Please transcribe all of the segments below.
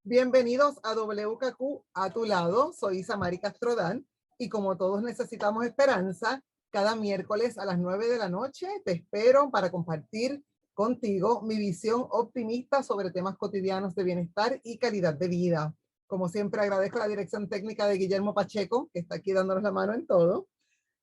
Bienvenidos a WKQ a tu lado. Soy Isamari Castrodán y como todos necesitamos esperanza, cada miércoles a las 9 de la noche te espero para compartir contigo mi visión optimista sobre temas cotidianos de bienestar y calidad de vida. Como siempre agradezco la dirección técnica de Guillermo Pacheco, que está aquí dándonos la mano en todo.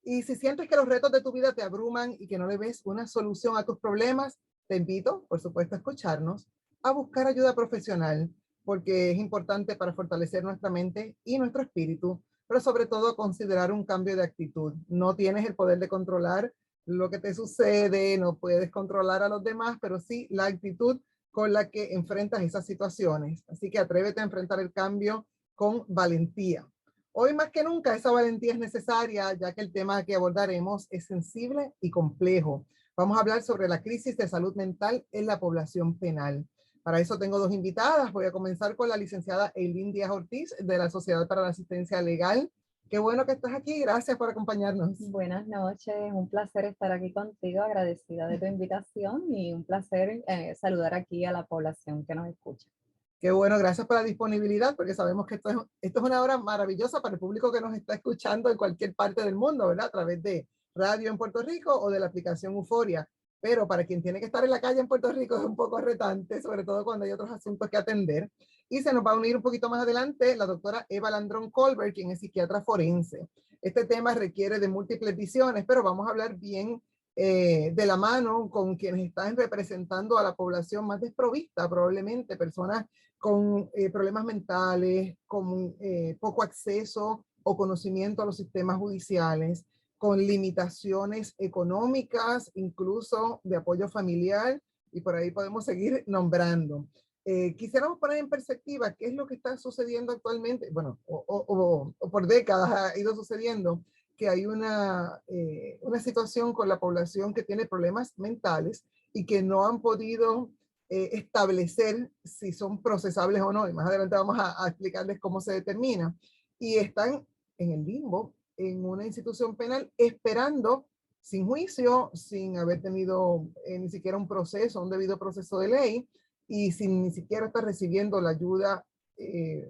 Y si sientes que los retos de tu vida te abruman y que no le ves una solución a tus problemas, te invito, por supuesto, a escucharnos, a buscar ayuda profesional, porque es importante para fortalecer nuestra mente y nuestro espíritu, pero sobre todo considerar un cambio de actitud. No tienes el poder de controlar lo que te sucede, no puedes controlar a los demás, pero sí la actitud con la que enfrentas esas situaciones. Así que atrévete a enfrentar el cambio con valentía. Hoy más que nunca esa valentía es necesaria, ya que el tema que abordaremos es sensible y complejo. Vamos a hablar sobre la crisis de salud mental en la población penal. Para eso tengo dos invitadas. Voy a comenzar con la licenciada Eileen Díaz Ortiz de la Sociedad para la Asistencia Legal. Qué bueno que estás aquí. Gracias por acompañarnos. Buenas noches, un placer estar aquí contigo, agradecida de tu invitación y un placer saludar aquí a la población que nos escucha. Qué bueno, gracias por la disponibilidad, porque sabemos que esto es una hora maravillosa para el público que nos está escuchando en cualquier parte del mundo, ¿verdad? A través de radio en Puerto Rico o de la aplicación Euforia. Pero para quien tiene que estar en la calle en Puerto Rico es un poco retante, sobre todo cuando hay otros asuntos que atender. Y se nos va a unir un poquito más adelante la doctora Eva Landrón Colbert, quien es psiquiatra forense. Este tema requiere de múltiples visiones, pero vamos a hablar bien de la mano con quienes están representando a la población más desprovista, probablemente personas con problemas mentales, con poco acceso o conocimiento a los sistemas judiciales, con limitaciones económicas, incluso de apoyo familiar, y por ahí podemos seguir nombrando. Quisiéramos poner en perspectiva qué es lo que está sucediendo actualmente, bueno, o por décadas ha ido sucediendo, que hay una situación con la población que tiene problemas mentales y que no han podido establecer si son procesables o no, y más adelante vamos a explicarles cómo se determina, y están en el limbo, en una institución penal, esperando sin juicio, sin haber tenido ni siquiera un proceso, un debido proceso de ley, y sin ni siquiera estar recibiendo la ayuda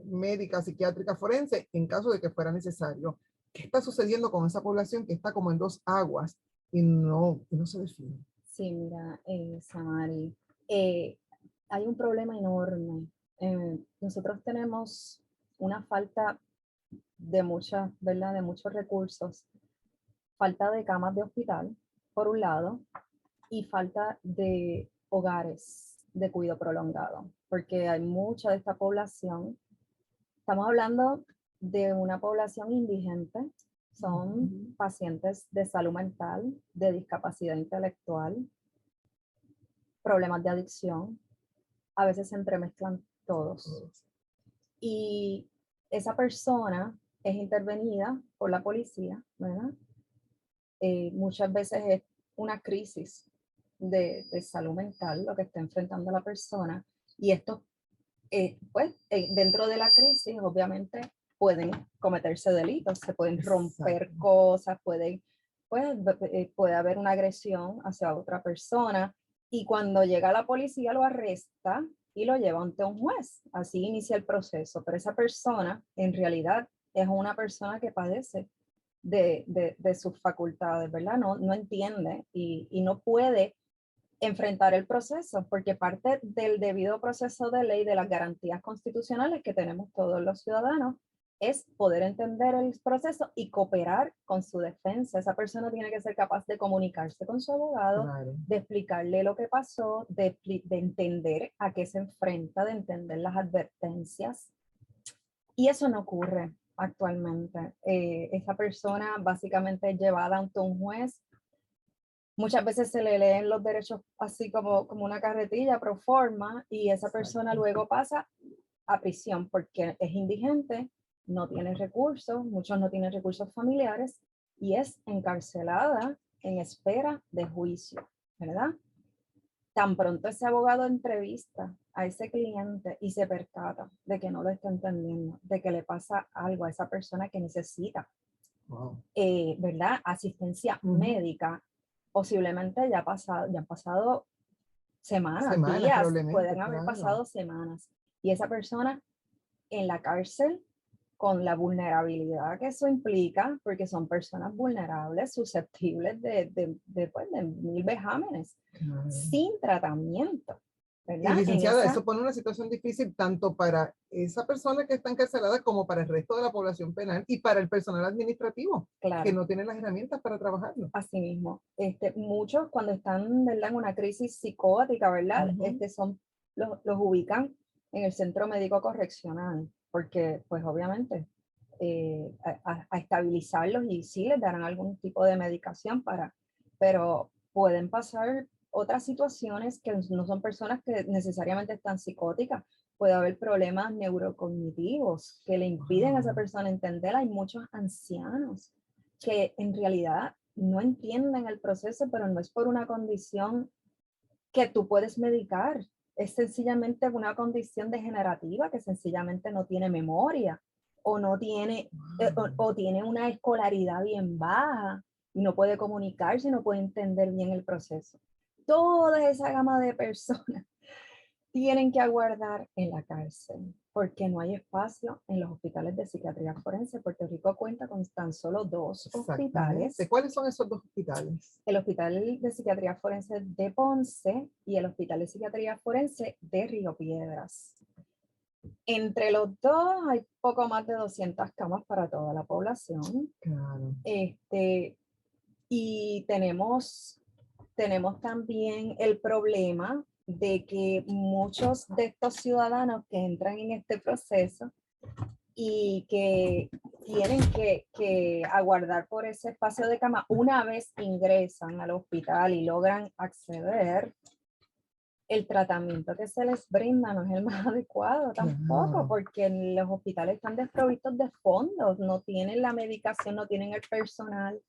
médica, psiquiátrica, forense, en caso de que fuera necesario. ¿Qué está sucediendo con esa población que está como en dos aguas y no se define? Sí, mira, Samari, hay un problema enorme. Nosotros tenemos una falta de muchas, ¿verdad? De muchos recursos, falta de camas de hospital, por un lado, y falta de hogares de cuidado prolongado, porque hay mucha de esta población. Estamos hablando de una población indigente, son pacientes de salud mental, de discapacidad intelectual, problemas de adicción, a veces se entremezclan todos. Y esa persona es intervenida por la policía, ¿verdad? Muchas veces es una crisis de salud mental lo que está enfrentando la persona, y esto, dentro de la crisis, obviamente, pueden cometerse delitos, se pueden romper cosas, puede haber una agresión hacia otra persona, y cuando llega la policía lo arresta y lo lleva ante un juez. Así inicia el proceso, pero esa persona en realidad es una persona que padece de sus facultades, ¿verdad? No entiende y no puede enfrentar el proceso, porque parte del debido proceso de ley, de las garantías constitucionales que tenemos todos los ciudadanos, es poder entender el proceso y cooperar con su defensa. Esa persona tiene que ser capaz de comunicarse con su abogado, Claro. de explicarle lo que pasó, de entender a qué se enfrenta, de entender las advertencias. Y eso no ocurre actualmente. Esa persona básicamente es llevada ante un juez. Muchas veces se le leen los derechos así como una carretilla pro forma, y esa persona luego pasa a prisión porque es indigente, no tiene recursos, muchos no tienen recursos familiares, y es encarcelada en espera de juicio, ¿verdad? Tan pronto ese abogado entrevista a ese cliente y se percata de que no lo está entendiendo, de que le pasa algo a esa persona que necesita, ¿verdad? Asistencia médica, posiblemente ya han pasado semanas, días, pueden haber pasado semanas, y esa persona en la cárcel, con la vulnerabilidad que eso implica, porque son personas vulnerables, susceptibles pues, de mil vejámenes, Claro. sin tratamiento, Y ¿verdad? licenciada, eso pone una situación difícil tanto para esa persona que está encarcelada como para el resto de la población penal y para el personal administrativo, que Claro, no tiene las herramientas para trabajarlo. así mismo. Muchos cuando están, ¿verdad?, en una crisis psicótica, ¿verdad? Ujú. Los ubican en el centro médico correccional, porque pues obviamente a estabilizarlos y sí les darán algún tipo de medicación pero pueden pasar otras situaciones que no son personas que necesariamente están psicóticas. Puede haber problemas neurocognitivos que le impiden a esa Wow. persona entender. Hay muchos ancianos que en realidad no entienden el proceso, pero no es por una condición que tú puedes medicar. Es sencillamente una condición degenerativa que sencillamente no tiene memoria o no tiene, o tiene una escolaridad bien baja y no puede comunicarse, no puede entender bien el proceso. Toda esa gama de personas tienen que aguardar en la cárcel porque no hay espacio en los hospitales de psiquiatría forense. Puerto Rico cuenta con tan solo dos Exactamente. hospitales: ¿Cuáles son esos dos hospitales? el Hospital de Psiquiatría Forense de Ponce y el Hospital de Psiquiatría Forense de Río Piedras. Entre los dos hay poco más de 200 camas para toda la población. Claro. Y tenemos también el problema de que muchos de estos ciudadanos que entran en este proceso y que tienen que aguardar por ese espacio de cama, una vez ingresan al hospital y logran acceder, el tratamiento que se les brinda no es el más adecuado tampoco, Claro. porque los hospitales están desprovistos de fondos, no tienen la medicación, no tienen el personal,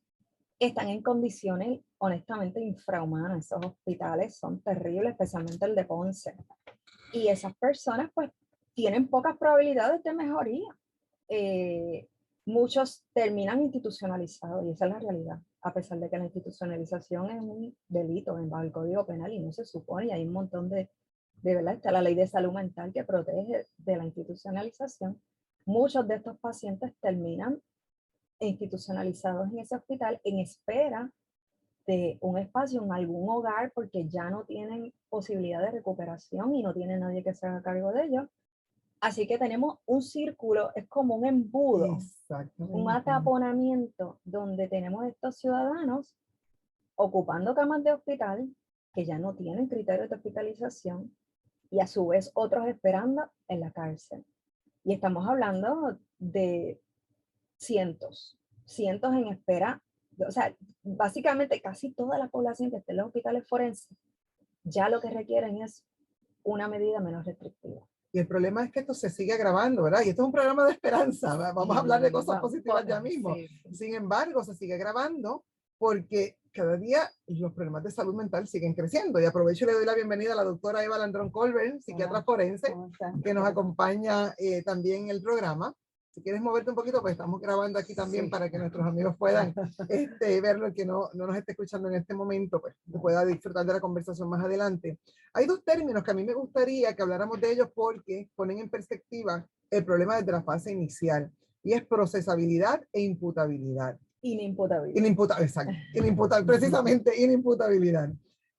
están en condiciones honestamente infrahumanas. Esos hospitales son terribles, especialmente el de Ponce. Y esas personas pues tienen pocas probabilidades de mejoría. Muchos terminan institucionalizados y esa es la realidad, a pesar de que la institucionalización es un delito en el Código Penal y no se supone, y hay un montón de verdad, está la ley de salud mental que protege de la institucionalización. Muchos de estos pacientes terminan institucionalizados en ese hospital en espera de un espacio en algún hogar porque ya no tienen posibilidad de recuperación y no tiene nadie que se haga cargo de ellos. Así que tenemos un círculo, es como un embudo, un Exactamente. ataponamiento donde tenemos estos ciudadanos ocupando camas de hospital que ya no tienen criterios de hospitalización y a su vez otros esperando en la cárcel. Y estamos hablando de cientos en espera. O sea, básicamente casi toda la población que está en los hospitales forenses ya lo que requieren es una medida menos restrictiva. Y el problema es que esto se sigue agravando, ¿verdad? Y esto es un programa de esperanza. Vamos a hablar de cosas positivas ya mismo. Sí. Sin embargo, se sigue agravando porque cada día los problemas de salud mental siguen creciendo. Y aprovecho y le doy la bienvenida a la doctora Eva Landrón Colbert, psiquiatra forense, que nos acompaña también en el programa. Si quieres moverte un poquito, pues estamos grabando aquí también para que nuestros amigos puedan verlo, el que no nos esté escuchando en este momento, pues pueda disfrutar de la conversación más adelante. Hay dos términos que a mí me gustaría que habláramos de ellos porque ponen en perspectiva el problema desde la fase inicial, y es procesabilidad e imputabilidad. Inimputabilidad. Exacto. Precisamente inimputabilidad.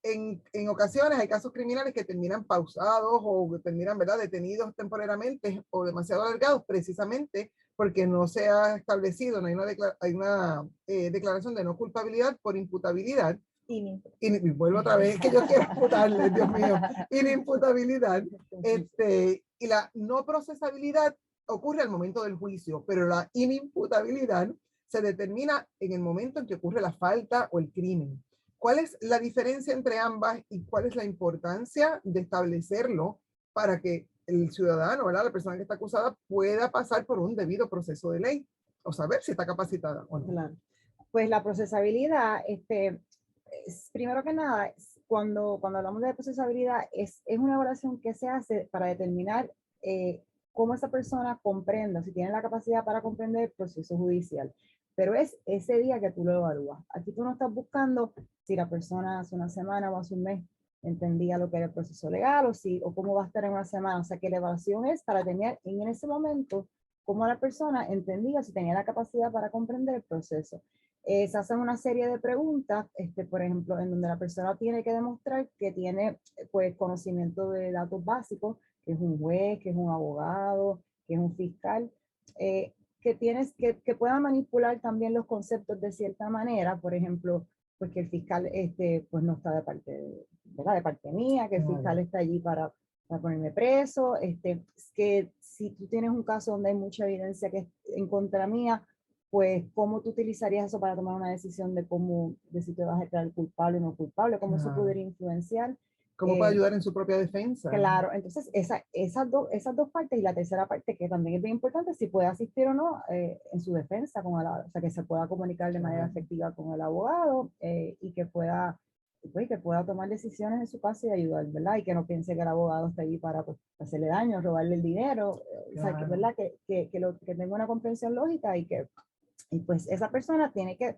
En ocasiones hay casos criminales que terminan pausados o terminan, ¿verdad?, detenidos temporariamente o demasiado alargados precisamente porque no se ha establecido, no hay una declaración de no culpabilidad por imputabilidad. Y vuelvo otra vez, que yo quiero imputarle, Dios mío, inimputabilidad. Y la no procesabilidad ocurre al momento del juicio, pero la inimputabilidad se determina en el momento en que ocurre la falta o el crimen. ¿Cuál es la diferencia entre ambas y cuál es la importancia de establecerlo para que el ciudadano, ¿verdad?, la persona que está acusada, pueda pasar por un debido proceso de ley o saber si está capacitada o no? Claro. Pues la procesabilidad, primero que nada, cuando hablamos de procesabilidad, es una evaluación que se hace para determinar cómo esa persona comprenda, si tiene la capacidad para comprender el proceso judicial. Pero es ese día que tú lo evalúas. Aquí tú no estás buscando si la persona hace una semana o hace un mes entendía lo que era el proceso legal o cómo va a estar en una semana. O sea, que la evaluación es para tener en ese momento cómo la persona entendía si tenía la capacidad para comprender el proceso. Se hacen una serie de preguntas, por ejemplo, en donde la persona tiene que demostrar que tiene pues, conocimiento de datos básicos, que es un juez, que es un abogado, que es un fiscal, que pueda manipular también los conceptos de cierta manera. Por ejemplo, pues que el fiscal pues no está de parte, ¿verdad? De parte mía, que el fiscal está allí para ponerme preso, que si tú tienes un caso donde hay mucha evidencia que es en contra mía, pues cómo tú utilizarías eso para tomar una decisión de si te vas a declarar culpable o no culpable, cómo eso podría influenciar. ¿Cómo puede ayudar en su propia defensa? Claro, entonces esas dos partes y la tercera parte que también es bien importante, si puede asistir o no en su defensa con el abogado, o sea, que se pueda comunicar de manera efectiva con el abogado y que pueda tomar decisiones en su caso y ayudar, ¿verdad? Y que no piense que el abogado está allí para pues, hacerle daño, robarle el dinero, o sea, ¿verdad? Que tenga una comprensión lógica y pues esa persona tiene que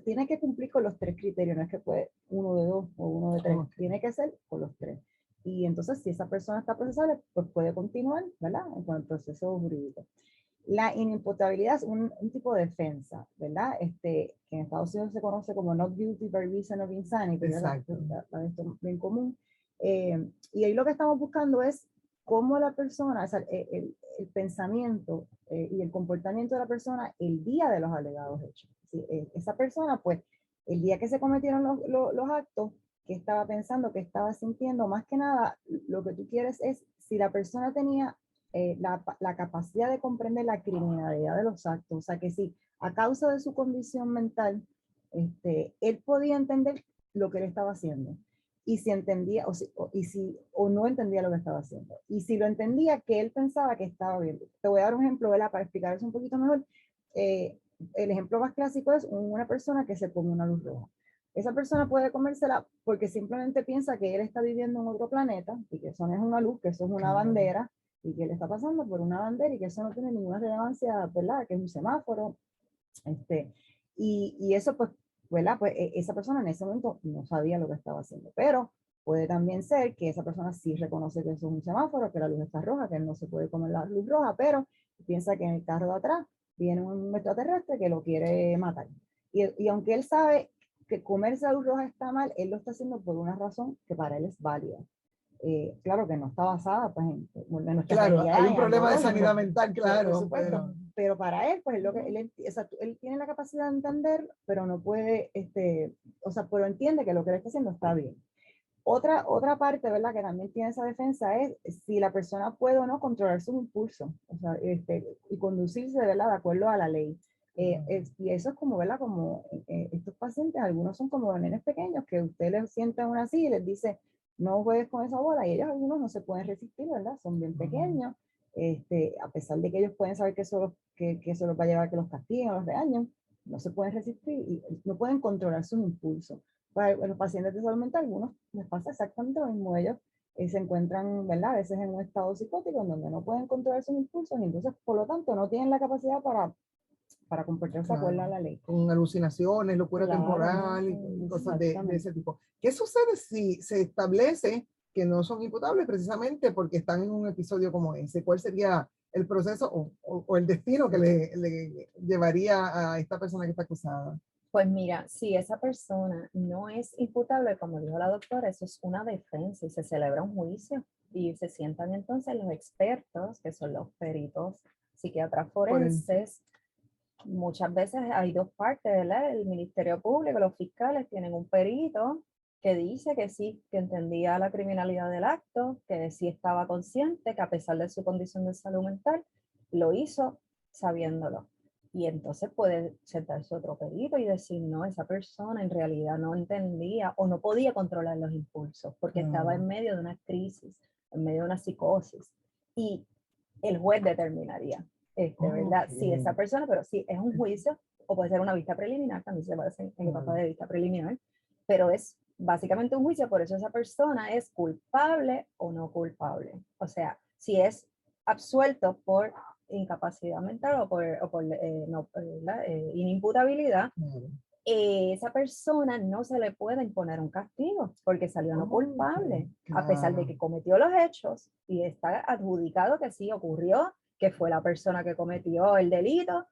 tiene que cumplir con los 3 criterios, no es que puede uno de 2 o uno de 3, tiene que ser con los 3. Y entonces, si esa persona está procesable, pues puede continuar, ¿verdad? Con el proceso jurídico. La inimputabilidad es un tipo de defensa, ¿verdad? Que en Estados Unidos se conoce como not guilty by reason of insanity, ¿verdad? Esto es bien común. Y ahí lo que estamos buscando es cómo la persona, o sea, el pensamiento y el comportamiento de la persona el día de los alegados hechos. ¿Sí? Esa persona, pues, el día que se cometieron los actos, que estaba pensando, que estaba sintiendo, más que nada, lo que tú quieres es, si la persona tenía la capacidad de comprender la criminalidad de los actos, o sea, que si a causa de su condición mental, él podía entender lo que él estaba haciendo y si entendía o no entendía lo que estaba haciendo. Y si lo entendía, que él pensaba que estaba bien. Te voy a dar un ejemplo, ¿verdad? Para explicar eso un poquito mejor. El ejemplo más clásico es una persona que se pone una luz roja. Esa persona puede comérsela porque simplemente piensa que él está viviendo en otro planeta y que eso no es una luz, que eso es una bandera y que él está pasando por una bandera y que eso no tiene ninguna relevancia, ¿verdad? Que es un semáforo. Y eso pues, ¿verdad? Pues esa persona en ese momento no sabía lo que estaba haciendo, pero puede también ser que esa persona sí reconoce que eso es un semáforo, que la luz está roja, que él no se puede comer la luz roja, pero piensa que en el carro de atrás viene un extraterrestre que lo quiere matar. Y aunque él sabe que comerse la luz roja está mal, él lo está haciendo por una razón que para él es válida. Claro que no está basada pues, en nuestra realidad. Hay un problema de sanidad mental, claro. Por supuesto, pero para él, pues él tiene la capacidad de entender, pero no puede, o sea, pero entiende que lo que él está haciendo está bien. Otra parte, ¿verdad? Que también tiene esa defensa es si la persona puede o no controlar sus impulsos, o sea, y conducirse, ¿verdad? De acuerdo a la ley. Y eso es como, ¿verdad? Como estos pacientes, algunos son como nenes pequeños que usted les sienta una así y les dice, no juegues con esa bola, y ellos algunos no se pueden resistir, ¿verdad? Son bien pequeños, a pesar de que ellos pueden saber que eso los va a llevar a que los castiguen o los regañen, no se pueden resistir y no pueden controlar sus impulsos. Para los pacientes de salud mental, algunos les pasa exactamente lo mismo. Ellos se encuentran, ¿verdad? A veces en un estado psicótico en donde no pueden controlar sus impulsos y entonces, por lo tanto, no tienen la capacidad para comportarse de acuerdo a la ley. Con alucinaciones, locura temporal y cosas de ese tipo. ¿Qué sucede si se establece que no son imputables precisamente porque están en un episodio como ese? ¿Cuál sería el proceso o el destino que le llevaría a esta persona que está acusada? Pues mira, si esa persona no es imputable, como dijo la doctora, eso es una defensa y se celebra un juicio y se sientan entonces los expertos, que son los peritos psiquiatras forenses. Muchas veces hay dos partes, ¿verdad? El Ministerio Público, los fiscales tienen un perito que dice que sí, que entendía la criminalidad del acto, que sí estaba consciente, que a pesar de su condición de salud mental, lo hizo sabiéndolo. Y entonces puede sentarse otro perito y decir, no, esa persona en realidad no entendía o no podía controlar los impulsos porque estaba en medio de una crisis, en medio de una psicosis. Y el juez determinaría, ¿verdad? Si esa persona, pero sí, es un juicio o puede ser una vista preliminar, también se basa en etapa de vista preliminar, pero es básicamente un juicio, por eso esa persona es culpable o no culpable. O sea, si es absuelto por incapacidad mental o por inimputabilidad, esa persona no se le puede imponer un castigo porque salió no culpable, a pesar de que cometió los hechos y está adjudicado que sí ocurrió, que fue la persona que cometió el delito.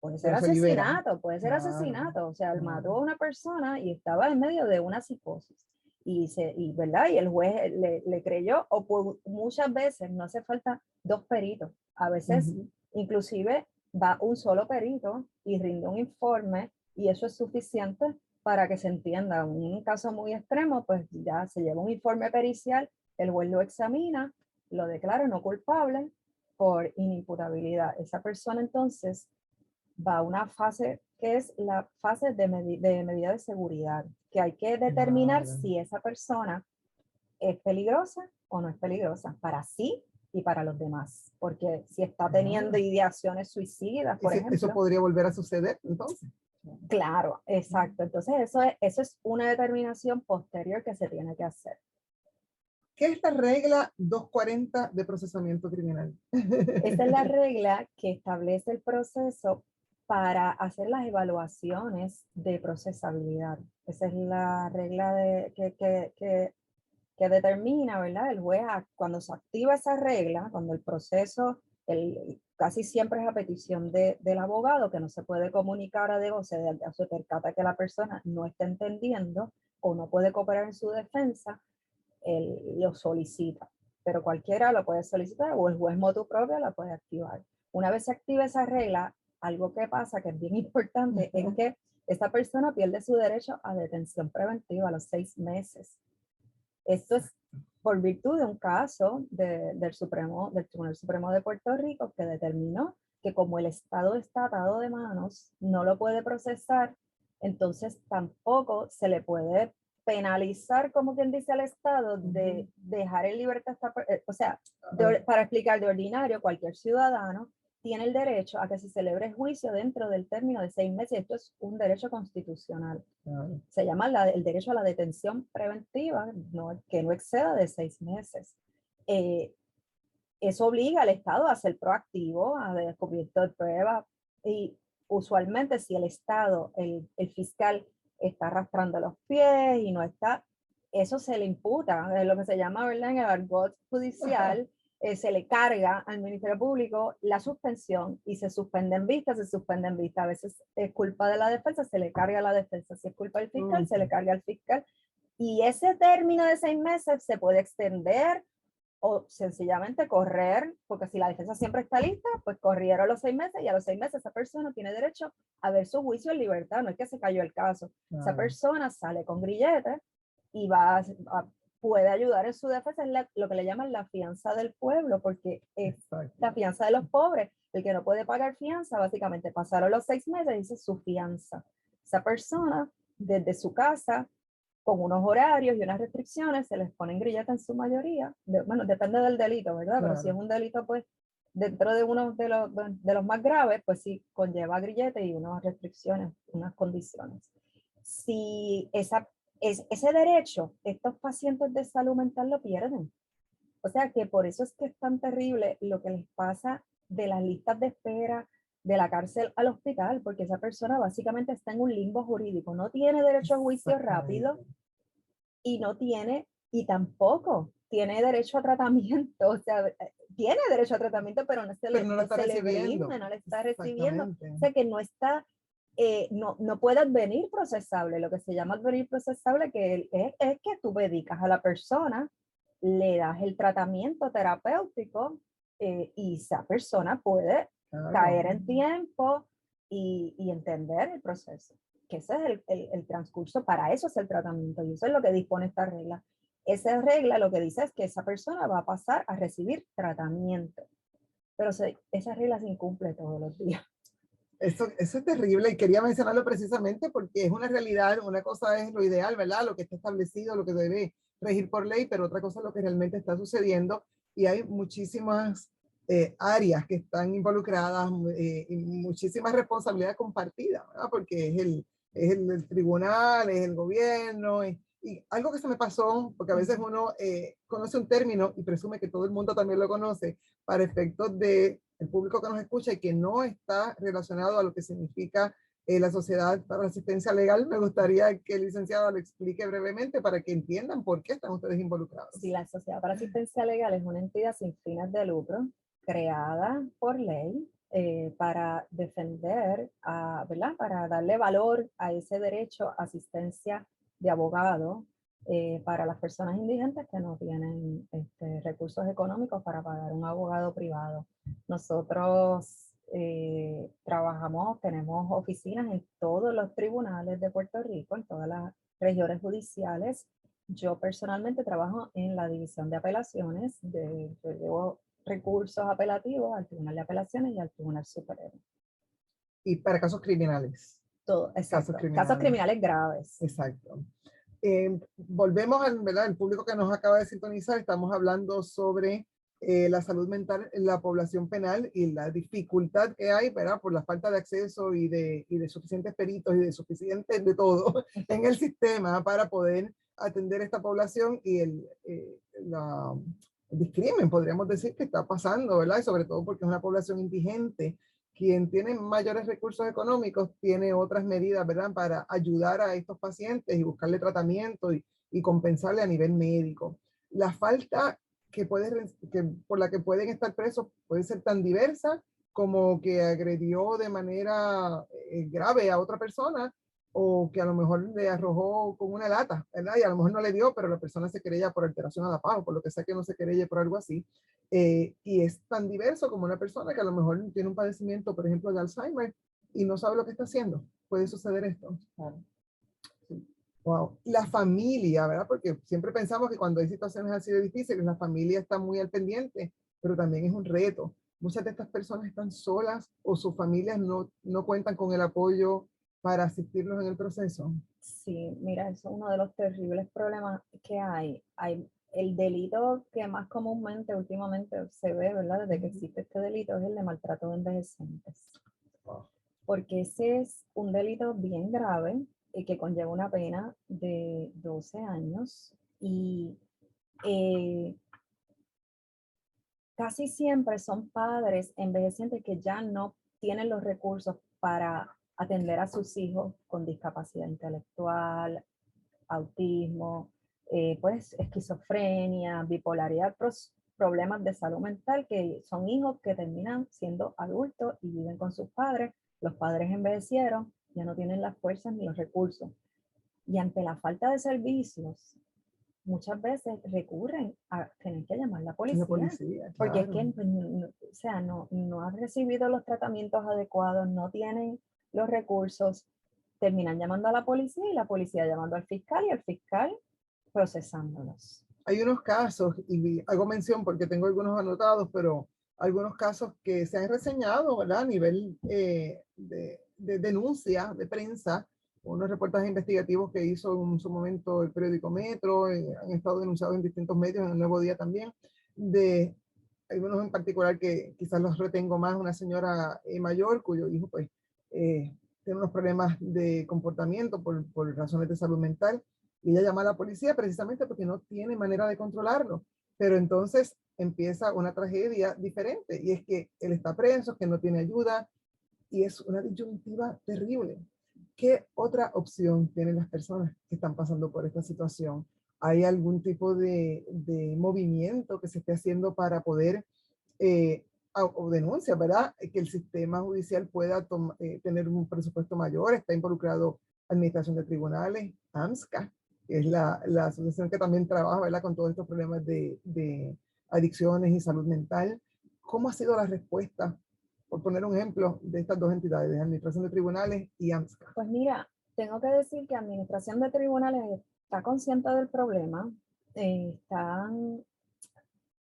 Puede ser Pero se libera. asesinato, puede ser Claro, asesinato, o sea, él mató claro. a una persona y estaba en medio de una psicosis. ¿Verdad? Y el juez le creyó, o muchas veces no hace falta dos peritos, a veces Ujú. inclusive va un solo perito y rinde un informe y eso es suficiente para que se entienda. Un caso muy extremo, pues ya se lleva un informe pericial, el juez lo examina, lo declara no culpable por inimputabilidad. Esa persona entonces va a una fase que es la fase de medida de seguridad, que hay que determinar Claro. si esa persona es peligrosa o no es peligrosa para sí y para los demás. Porque si está teniendo Claro. ideaciones suicidas, Y por eso ejemplo, podría volver a suceder, entonces. claro, exacto. Entonces eso es una determinación posterior que se tiene que hacer. ¿Qué es la regla 240 de procesamiento criminal? Esta es la regla que establece el proceso para hacer las evaluaciones de procesabilidad. Esa es la regla que determina, ¿verdad? El juez, cuando se activa esa regla, cuando el proceso, casi siempre es a petición del abogado, que no se puede comunicar a Dios, se percata que la persona no está entendiendo o no puede cooperar en su defensa, él lo solicita. Pero cualquiera lo puede solicitar o el juez motu propio la puede activar. Una vez se activa esa regla, algo que pasa que es bien importante es que esta persona pierde su derecho a detención preventiva a los 6 meses. Esto es por virtud de un caso del Tribunal Supremo de Puerto Rico que determinó que como el Estado está atado de manos, no lo puede procesar, entonces tampoco se le puede penalizar, como quien dice al Estado, de dejar en libertad, o sea, para explicar de ordinario, cualquier ciudadano tiene el derecho a que se celebre el juicio dentro del término de 6 meses. Esto es un derecho constitucional. Se llama el derecho a la detención preventiva, que no exceda de 6 meses. Eso obliga al Estado a ser proactivo, a descubrir de pruebas y usualmente si el Estado, el fiscal está arrastrando los pies y no está, eso se le imputa, es lo que se llama, ¿verdad? En el argot judicial, se le carga al Ministerio Público la suspensión y se suspende en vista, se suspende en vista. A veces es culpa de la defensa, se le carga a la defensa. Si es culpa del fiscal, se le carga al fiscal. Y ese término de 6 meses se puede extender o sencillamente correr, porque si la defensa siempre está lista, pues corrieron los 6 meses y a los 6 meses esa persona tiene derecho a ver su juicio en libertad, no es que se cayó el caso. Esa persona sale con grilletes y puede ayudar en su defensa, es lo que le llaman la fianza del pueblo, porque es la fianza de los pobres. El que no puede pagar fianza, básicamente pasaron los 6 meses y dice su fianza. Esa persona, desde su casa, con unos horarios y unas restricciones, se les ponen grilletes en su mayoría. Bueno, depende del delito, ¿verdad? Claro. Pero si es un delito, pues, dentro de uno de los más graves, pues sí, conlleva grillete y unas restricciones, unas condiciones. Si ese derecho, estos pacientes de salud mental lo pierden. O sea que por eso es que es tan terrible lo que les pasa de las listas de espera de la cárcel al hospital, porque esa persona básicamente está en un limbo jurídico, no tiene derecho a juicio rápido y no tiene, y tampoco tiene derecho a tratamiento, o sea, tiene derecho a tratamiento, pero no se le, no lo está recibiendo. no le está recibiendo, o sea que no está, no puede advenir procesable, lo que se llama advenir procesable, que es que tú dedicas a la persona, le das el tratamiento terapéutico y esa persona puede caer en tiempo y entender el proceso. Que ese es el transcurso, para eso es el tratamiento y eso es lo que dispone esta regla. Esa regla lo que dice es que esa persona va a pasar a recibir tratamiento, pero esa regla se incumple todos los días. Eso es terrible y quería mencionarlo precisamente porque es una realidad, una cosa es lo ideal, ¿verdad? Lo que está establecido, lo que debe regir por ley, pero otra cosa es lo que realmente está sucediendo y hay muchísimas áreas que están involucradas y muchísimas responsabilidades compartidas, ¿verdad? Porque es el tribunal, es el gobierno y algo que se me pasó, porque a veces uno conoce un término y presume que todo el mundo también lo conoce para efectos de el público que nos escucha y que no está relacionado a lo que significa la Sociedad para la Asistencia Legal. Me gustaría que el licenciado lo explique brevemente para que entiendan por qué están ustedes involucrados. Sí, la Sociedad para Asistencia Legal es una entidad sin fines de lucro creada por ley para defender, ¿verdad? Para darle valor a ese derecho a asistencia de abogado para las personas indigentes que no tienen recursos económicos para pagar un abogado privado. Nosotros trabajamos, tenemos oficinas en todos los tribunales de Puerto Rico, en todas las regiones judiciales. Yo personalmente trabajo en la división de apelaciones, yo llevo recursos apelativos al Tribunal de Apelaciones y al Tribunal Superior. Y para casos criminales. Todo, exacto. Casos criminales graves. Exacto. Volvemos al, ¿verdad? El público que nos acaba de sintonizar, estamos hablando sobre la salud mental en la población penal y la dificultad que hay, ¿verdad? Por la falta de acceso y de suficientes peritos y de suficientes de todo en el sistema para poder atender esta población y el discrimen, podríamos decir, que está pasando, ¿verdad? Y sobre todo porque es una población indigente. Quien tiene mayores recursos económicos tiene otras medidas, ¿verdad? Para ayudar a estos pacientes y buscarle tratamiento y compensarle a nivel médico. La falta por la que pueden estar presos puede ser tan diversa como que agredió de manera grave a otra persona o que a lo mejor le arrojó con una lata, ¿verdad? Y a lo mejor no le dio, pero la persona se querella por alteración a la paz o por lo que sea que no se querelle por algo así. Y es tan diverso como una persona que a lo mejor tiene un padecimiento, por ejemplo, de Alzheimer y no sabe lo que está haciendo. Puede suceder esto. Claro. Sí. Wow. La familia, ¿verdad? Porque siempre pensamos que cuando hay situaciones así de difíciles, la familia está muy al pendiente, pero también es un reto. Muchas de estas personas están solas o sus familias no cuentan con el apoyo para asistirlos en el proceso. Sí, mira, eso es uno de los terribles problemas que hay. Hay el delito que más comúnmente últimamente se ve, ¿verdad? Desde que existe este delito es el de maltrato de envejecientes. Wow. Porque ese es un delito bien grave y que conlleva una pena de 12 años y casi siempre son padres envejecientes que ya no tienen los recursos para atender a sus hijos con discapacidad intelectual, autismo, pues esquizofrenia, bipolaridad, problemas de salud mental que son hijos que terminan siendo adultos y viven con sus padres. Los padres envejecieron, ya no tienen las fuerzas ni los recursos. Y ante la falta de servicios, muchas veces recurren a tener que llamar a la policía. Porque es que pues, o sea, no han recibido los tratamientos adecuados, no tienen los recursos, terminan llamando a la policía y la policía llamando al fiscal y el fiscal procesándolos. Hay unos casos, y hago mención porque tengo algunos anotados, pero algunos casos que se han reseñado, ¿verdad? A nivel de denuncia, de prensa, unos reportajes investigativos que hizo en su momento el periódico Metro, han estado denunciados en distintos medios, en el Nuevo Día también, de algunos en particular que quizás los retengo más, una señora mayor cuyo hijo pues tiene unos problemas de comportamiento por razones de salud mental, y ella llama a la policía precisamente porque no tiene manera de controlarlo. Pero entonces empieza una tragedia diferente, y es que él está preso, que no tiene ayuda, y es una disyuntiva terrible. ¿Qué otra opción tienen las personas que están pasando por esta situación? ¿Hay algún tipo de movimiento que se esté haciendo para poder, o denuncia, ¿verdad? Que el sistema judicial pueda tener un presupuesto mayor? Está involucrado Administración de Tribunales, AMSCA, que es la asociación que también trabaja, ¿verdad? Con todos estos problemas de adicciones y salud mental. ¿Cómo ha sido la respuesta, por poner un ejemplo, de estas dos entidades, de Administración de Tribunales y AMSCA? Pues mira, tengo que decir que Administración de Tribunales está consciente del problema, están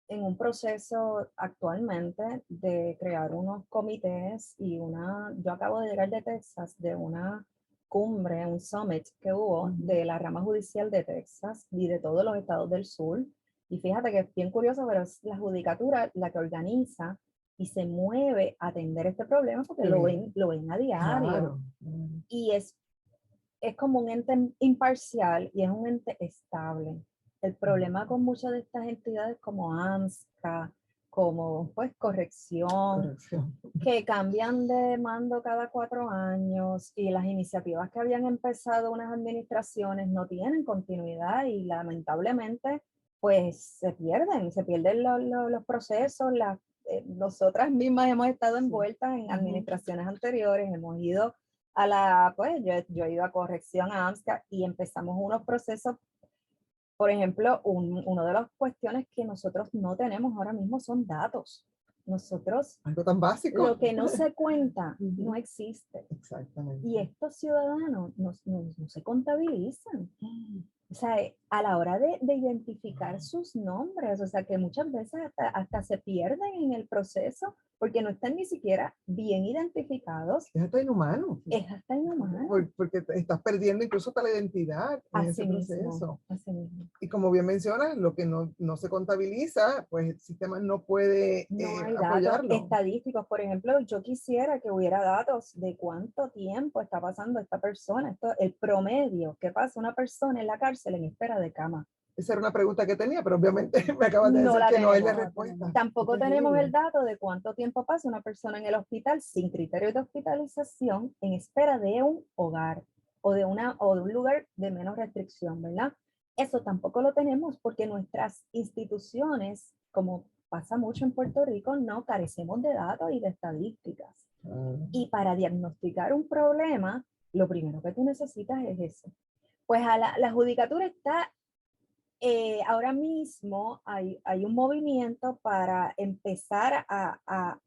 en un proceso actualmente de crear unos comités y yo acabo de llegar de Texas, de una cumbre, un summit que hubo de la rama judicial de Texas y de todos los estados del sur. Y fíjate que es bien curioso, pero es la judicatura la que organiza y se mueve a atender este problema porque lo ven a diario. Claro. Y es como un ente imparcial y es un ente estable. El problema con muchas de estas entidades como AMSCA, como pues corrección, Corrección. que cambian de mando cada 4 años y las iniciativas que habían empezado unas administraciones no tienen continuidad y lamentablemente pues se pierden los procesos, nosotras mismas hemos estado envueltas en administraciones anteriores, hemos ido a pues yo he ido a corrección a AMSCA y empezamos unos procesos. Por ejemplo, una de las cuestiones que nosotros no tenemos ahora mismo son datos. Nosotros, Algo tan básico. lo que no se cuenta, Ujú. no existe. Exactamente. Y estos ciudadanos no se contabilizan. O sea, a la hora de identificar sus nombres, o sea, que muchas veces hasta se pierden en el proceso porque no están ni siquiera bien identificados. Es hasta inhumano. Es hasta inhumano. Porque estás perdiendo incluso hasta la identidad en ese proceso. Así mismo. Y como bien mencionas, lo que no se contabiliza, pues el sistema no puede No hay apoyarlo. datos estadísticos. Por ejemplo, yo quisiera que hubiera datos de cuánto tiempo está pasando esta persona. El promedio que pasa una persona en la cárcel en espera de cama. Esa era una pregunta que tenía, pero obviamente me acabas de No decir la que no hay la tenemos. respuesta. Tampoco Qué tenemos terrible. el dato de cuánto tiempo pasa una persona en el hospital sin criterio de hospitalización en espera de un hogar o de un lugar de menos restricción, ¿verdad? Eso tampoco lo tenemos porque nuestras instituciones, como pasa mucho en Puerto Rico, no carecemos de datos y de estadísticas. Y para diagnosticar un problema, lo primero que tú necesitas es eso. Pues la judicatura está, ahora mismo hay un movimiento para empezar a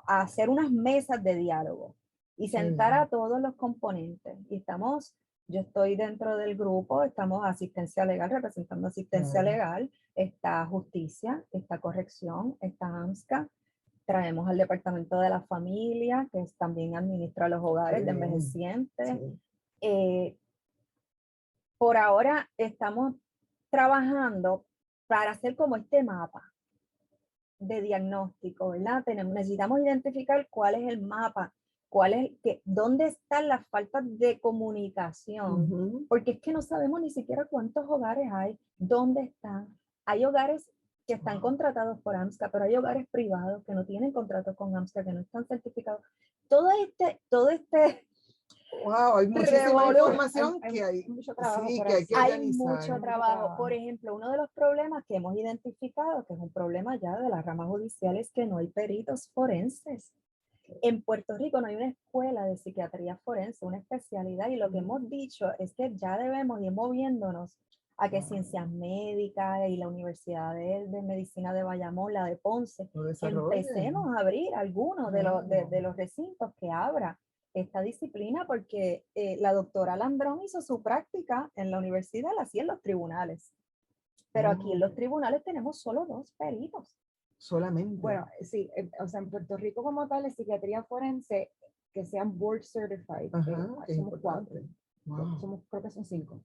hacer unas mesas de diálogo y sentar a todos los componentes. Y yo estoy dentro del grupo, estamos asistencia legal, representando asistencia legal, está justicia, está corrección, está AMSCA, traemos al departamento de la familia, que también administra los hogares de envejecientes. Sí. Por ahora estamos trabajando para hacer como este mapa de diagnóstico, ¿verdad? Necesitamos identificar cuál es el mapa, dónde están las faltas de comunicación, porque es que no sabemos ni siquiera cuántos hogares hay, dónde están. Hay hogares que están contratados por AMSCA, pero hay hogares privados que no tienen contrato con AMSCA, que no están certificados. Todo este Wow, hay muchísima información que hay mucho trabajo, sí, por que hay que hay organizar. mucho trabajo. Por ejemplo, uno de los problemas que hemos identificado, que es un problema ya de la rama judicial, es que no hay peritos forenses. En Puerto Rico no hay una escuela de psiquiatría forense, una especialidad, y lo que hemos dicho es que ya debemos ir moviéndonos a que Ciencias Médicas y la Universidad de Medicina de Bayamón, la de Ponce, que empecemos a abrir algunos de los recintos que abra esta disciplina, porque la doctora Landrón hizo su práctica en la universidad, la hacía en los tribunales. Pero aquí en los tribunales tenemos solo 2 peritos. Solamente. Bueno, sí, o sea, en Puerto Rico como tal, es psiquiatría forense que sean board certified. Somos 4. Wow. Creo que son 5.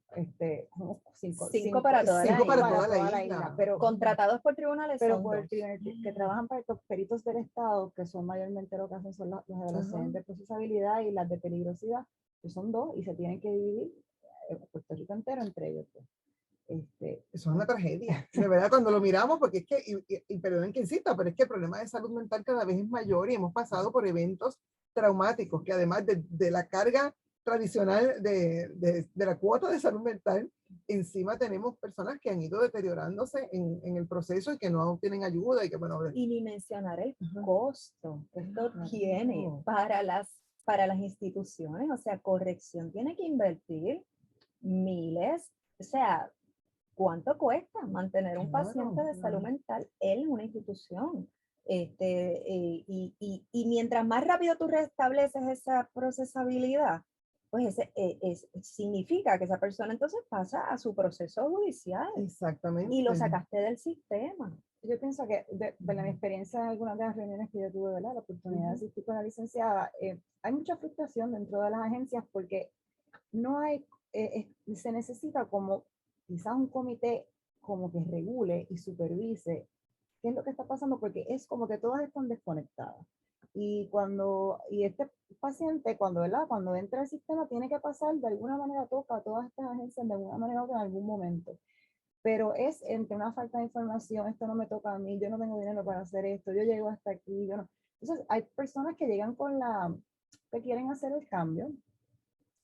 Somos 5 para toda la isla. Pero contratados por tribunales, pero por que trabajan para estos peritos del Estado, que son mayormente lo que hacen son las evaluaciones de procesabilidad y las de peligrosidad, que son 2 y se tienen que dividir Puerto Rico entero entre ellos. Eso es una tragedia, de verdad, cuando lo miramos, porque es que, y perdonen que insista, pero es que el problema de salud mental cada vez es mayor y hemos pasado por eventos traumáticos que además de la carga tradicional de la cuota de salud mental, encima tenemos personas que han ido deteriorándose en el proceso y que no tienen ayuda y que bueno. Y ni mencionar el costo que esto tiene para las instituciones, o sea, corrección tiene que invertir miles, o sea, ¿cuánto cuesta mantener un paciente de salud mental en una institución? Y mientras más rápido tú restableces esa procesabilidad, pues significa que esa persona entonces pasa a su proceso judicial. Exactamente. Y lo sacaste del sistema. Yo pienso que de la experiencia en algunas de las reuniones que yo tuve, ¿verdad? La oportunidad de asistir con la licenciada, hay mucha frustración dentro de las agencias porque no hay, se necesita como quizás un comité como que regule y supervise qué es lo que está pasando, porque es como que todas están desconectadas. Y este paciente, ¿verdad? Cuando entra al sistema, tiene que pasar de alguna manera, toca a todas estas agencias de alguna manera u otra en algún momento. pero es entre una falta de información, esto no me toca a mí, yo no tengo dinero para hacer esto, yo llego hasta aquí, yo no. Entonces, hay personas que llegan que quieren hacer el cambio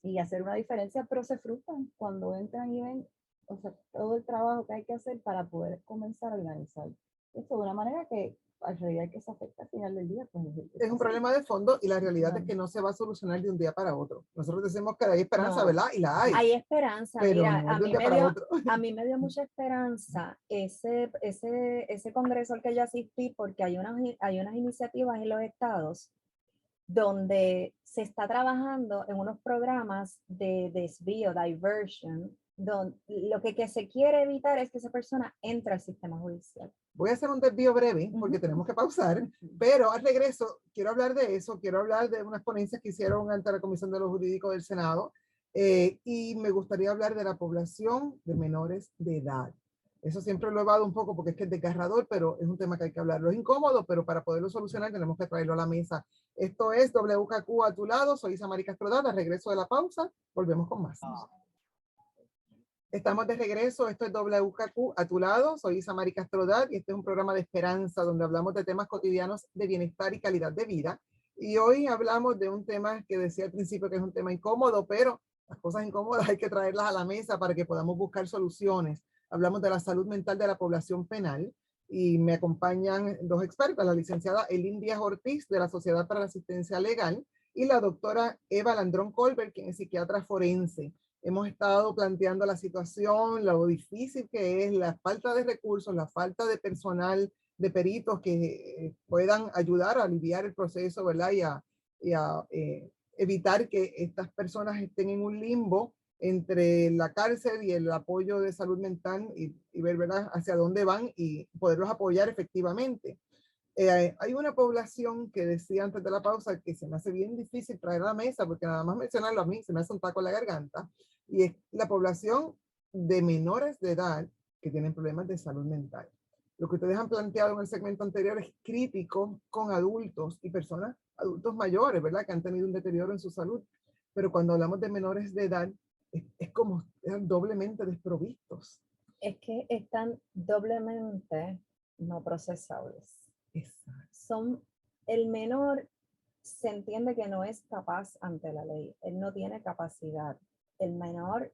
y hacer una diferencia, pero se frustran cuando entran y ven, o sea, todo el trabajo que hay que hacer para poder comenzar a organizar esto de una manera que en realidad que se afecta al final del día. Pues, Es un problema de fondo y la realidad Claro. es que no se va a solucionar de un día para otro. Nosotros decimos que hay esperanza, No, ¿verdad? Y la hay, hay esperanza. pero Mira, no es de un día para otro. a mí me dio mucha esperanza ese congreso al que yo asistí, porque hay unas iniciativas en los estados donde se está trabajando en unos programas de desvío, diversion, donde que se quiere evitar es que esa persona entre al sistema judicial. Voy a hacer un desvío breve porque Ujú. tenemos que pausar, pero al regreso quiero hablar de eso, quiero hablar de unas ponencias que hicieron ante la Comisión de lo Jurídico del Senado y me gustaría hablar de la población de menores de edad. Eso siempre lo he llevado un poco porque es que es desgarrador, pero es un tema que hay que hablarlo. Es incómodo, pero para poderlo solucionar tenemos que traerlo a la mesa. Esto es WKQ a tu lado, soy Isamari Castro Dada, regreso de la pausa, volvemos con más. Estamos de regreso, esto es WKQ a tu lado, soy Isamari Castrodad y este es un programa de esperanza donde hablamos de temas cotidianos de bienestar y calidad de vida. Y hoy hablamos de un tema que decía al principio que es un tema incómodo, pero las cosas incómodas hay que traerlas a la mesa para que podamos buscar soluciones. Hablamos de la salud mental de la población penal y me acompañan dos expertas, la licenciada Elín Díaz Ortiz de la Sociedad para la Asistencia Legal y la doctora Eva Landrón Colbert, quien es psiquiatra forense. Hemos estado planteando la situación, lo difícil que es, la falta de recursos, la falta de personal, de peritos que puedan ayudar a aliviar el proceso, ¿verdad? Y a evitar que estas personas estén en un limbo entre la cárcel y el apoyo de salud mental y ver, ¿verdad?, hacia dónde van y poderlos apoyar efectivamente. Hay una población que decía antes de la pausa que se me hace bien difícil traer a la mesa porque nada más mencionarlo a mí se me hace un taco en la garganta y es la población de menores de edad que tienen problemas de salud mental. Lo que ustedes han planteado en el segmento anterior es crítico con adultos y personas, adultos mayores, ¿verdad? Que han tenido un deterioro en su salud. Pero cuando hablamos de menores de edad, es como eran doblemente desprovistos. Es que están doblemente no procesables. Exacto. Son, el menor se entiende que no es capaz ante la ley, él no tiene capacidad. El menor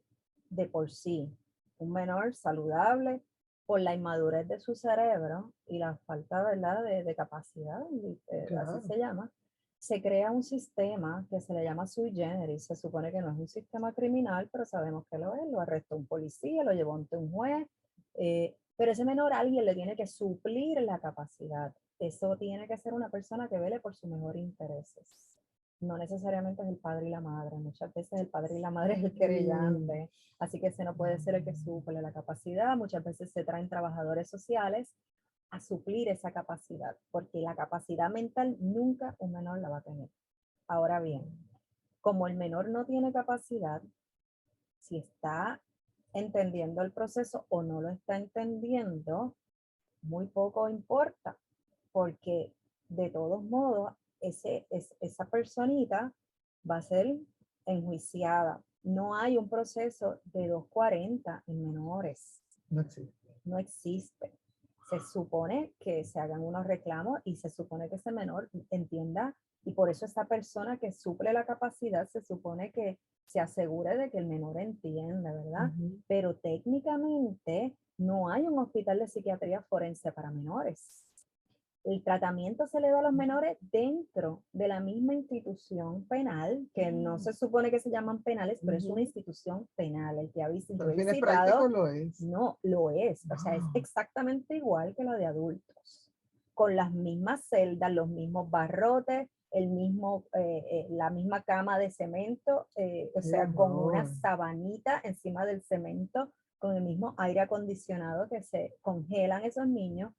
de por sí, un menor saludable por la inmadurez de su cerebro y la falta, ¿verdad?, de capacidad, Claro. así se llama, se crea un sistema que se le llama sui generis. Se supone que no es un sistema criminal, pero sabemos que lo es. Lo arrestó un policía, lo llevó ante un juez, pero ese menor alguien le tiene que suplir la capacidad. Eso tiene que ser una persona que vele por sus mejores intereses. No necesariamente es el padre y la madre. Muchas veces el padre y la madre es el querellante. Así que ese no puede ser el que suple la capacidad. Muchas veces se traen trabajadores sociales a suplir esa capacidad, porque la capacidad mental nunca un menor la va a tener. Ahora bien, como el menor no tiene capacidad, si está entendiendo el proceso o no lo está entendiendo, muy poco importa, porque de todos modos, esa personita va a ser enjuiciada. No hay un proceso de 240 en menores. No existe. No existe. Se supone que se hagan unos reclamos y se supone que ese menor entienda, y por eso esta persona que suple la capacidad se supone que se asegure de que el menor entienda, ¿verdad? Pero técnicamente no hay un hospital de psiquiatría forense para menores. El tratamiento se le da a los menores dentro de la misma institución penal, que no se supone que se llaman penales, pero es una institución penal. El que ha Pero en fines prácticos lo es. no lo es. O sea, es exactamente igual que lo de adultos, con las mismas celdas, los mismos barrotes, la misma cama de cemento, o sea, con una sabanita encima del cemento, con el mismo aire acondicionado que se congelan esos niños.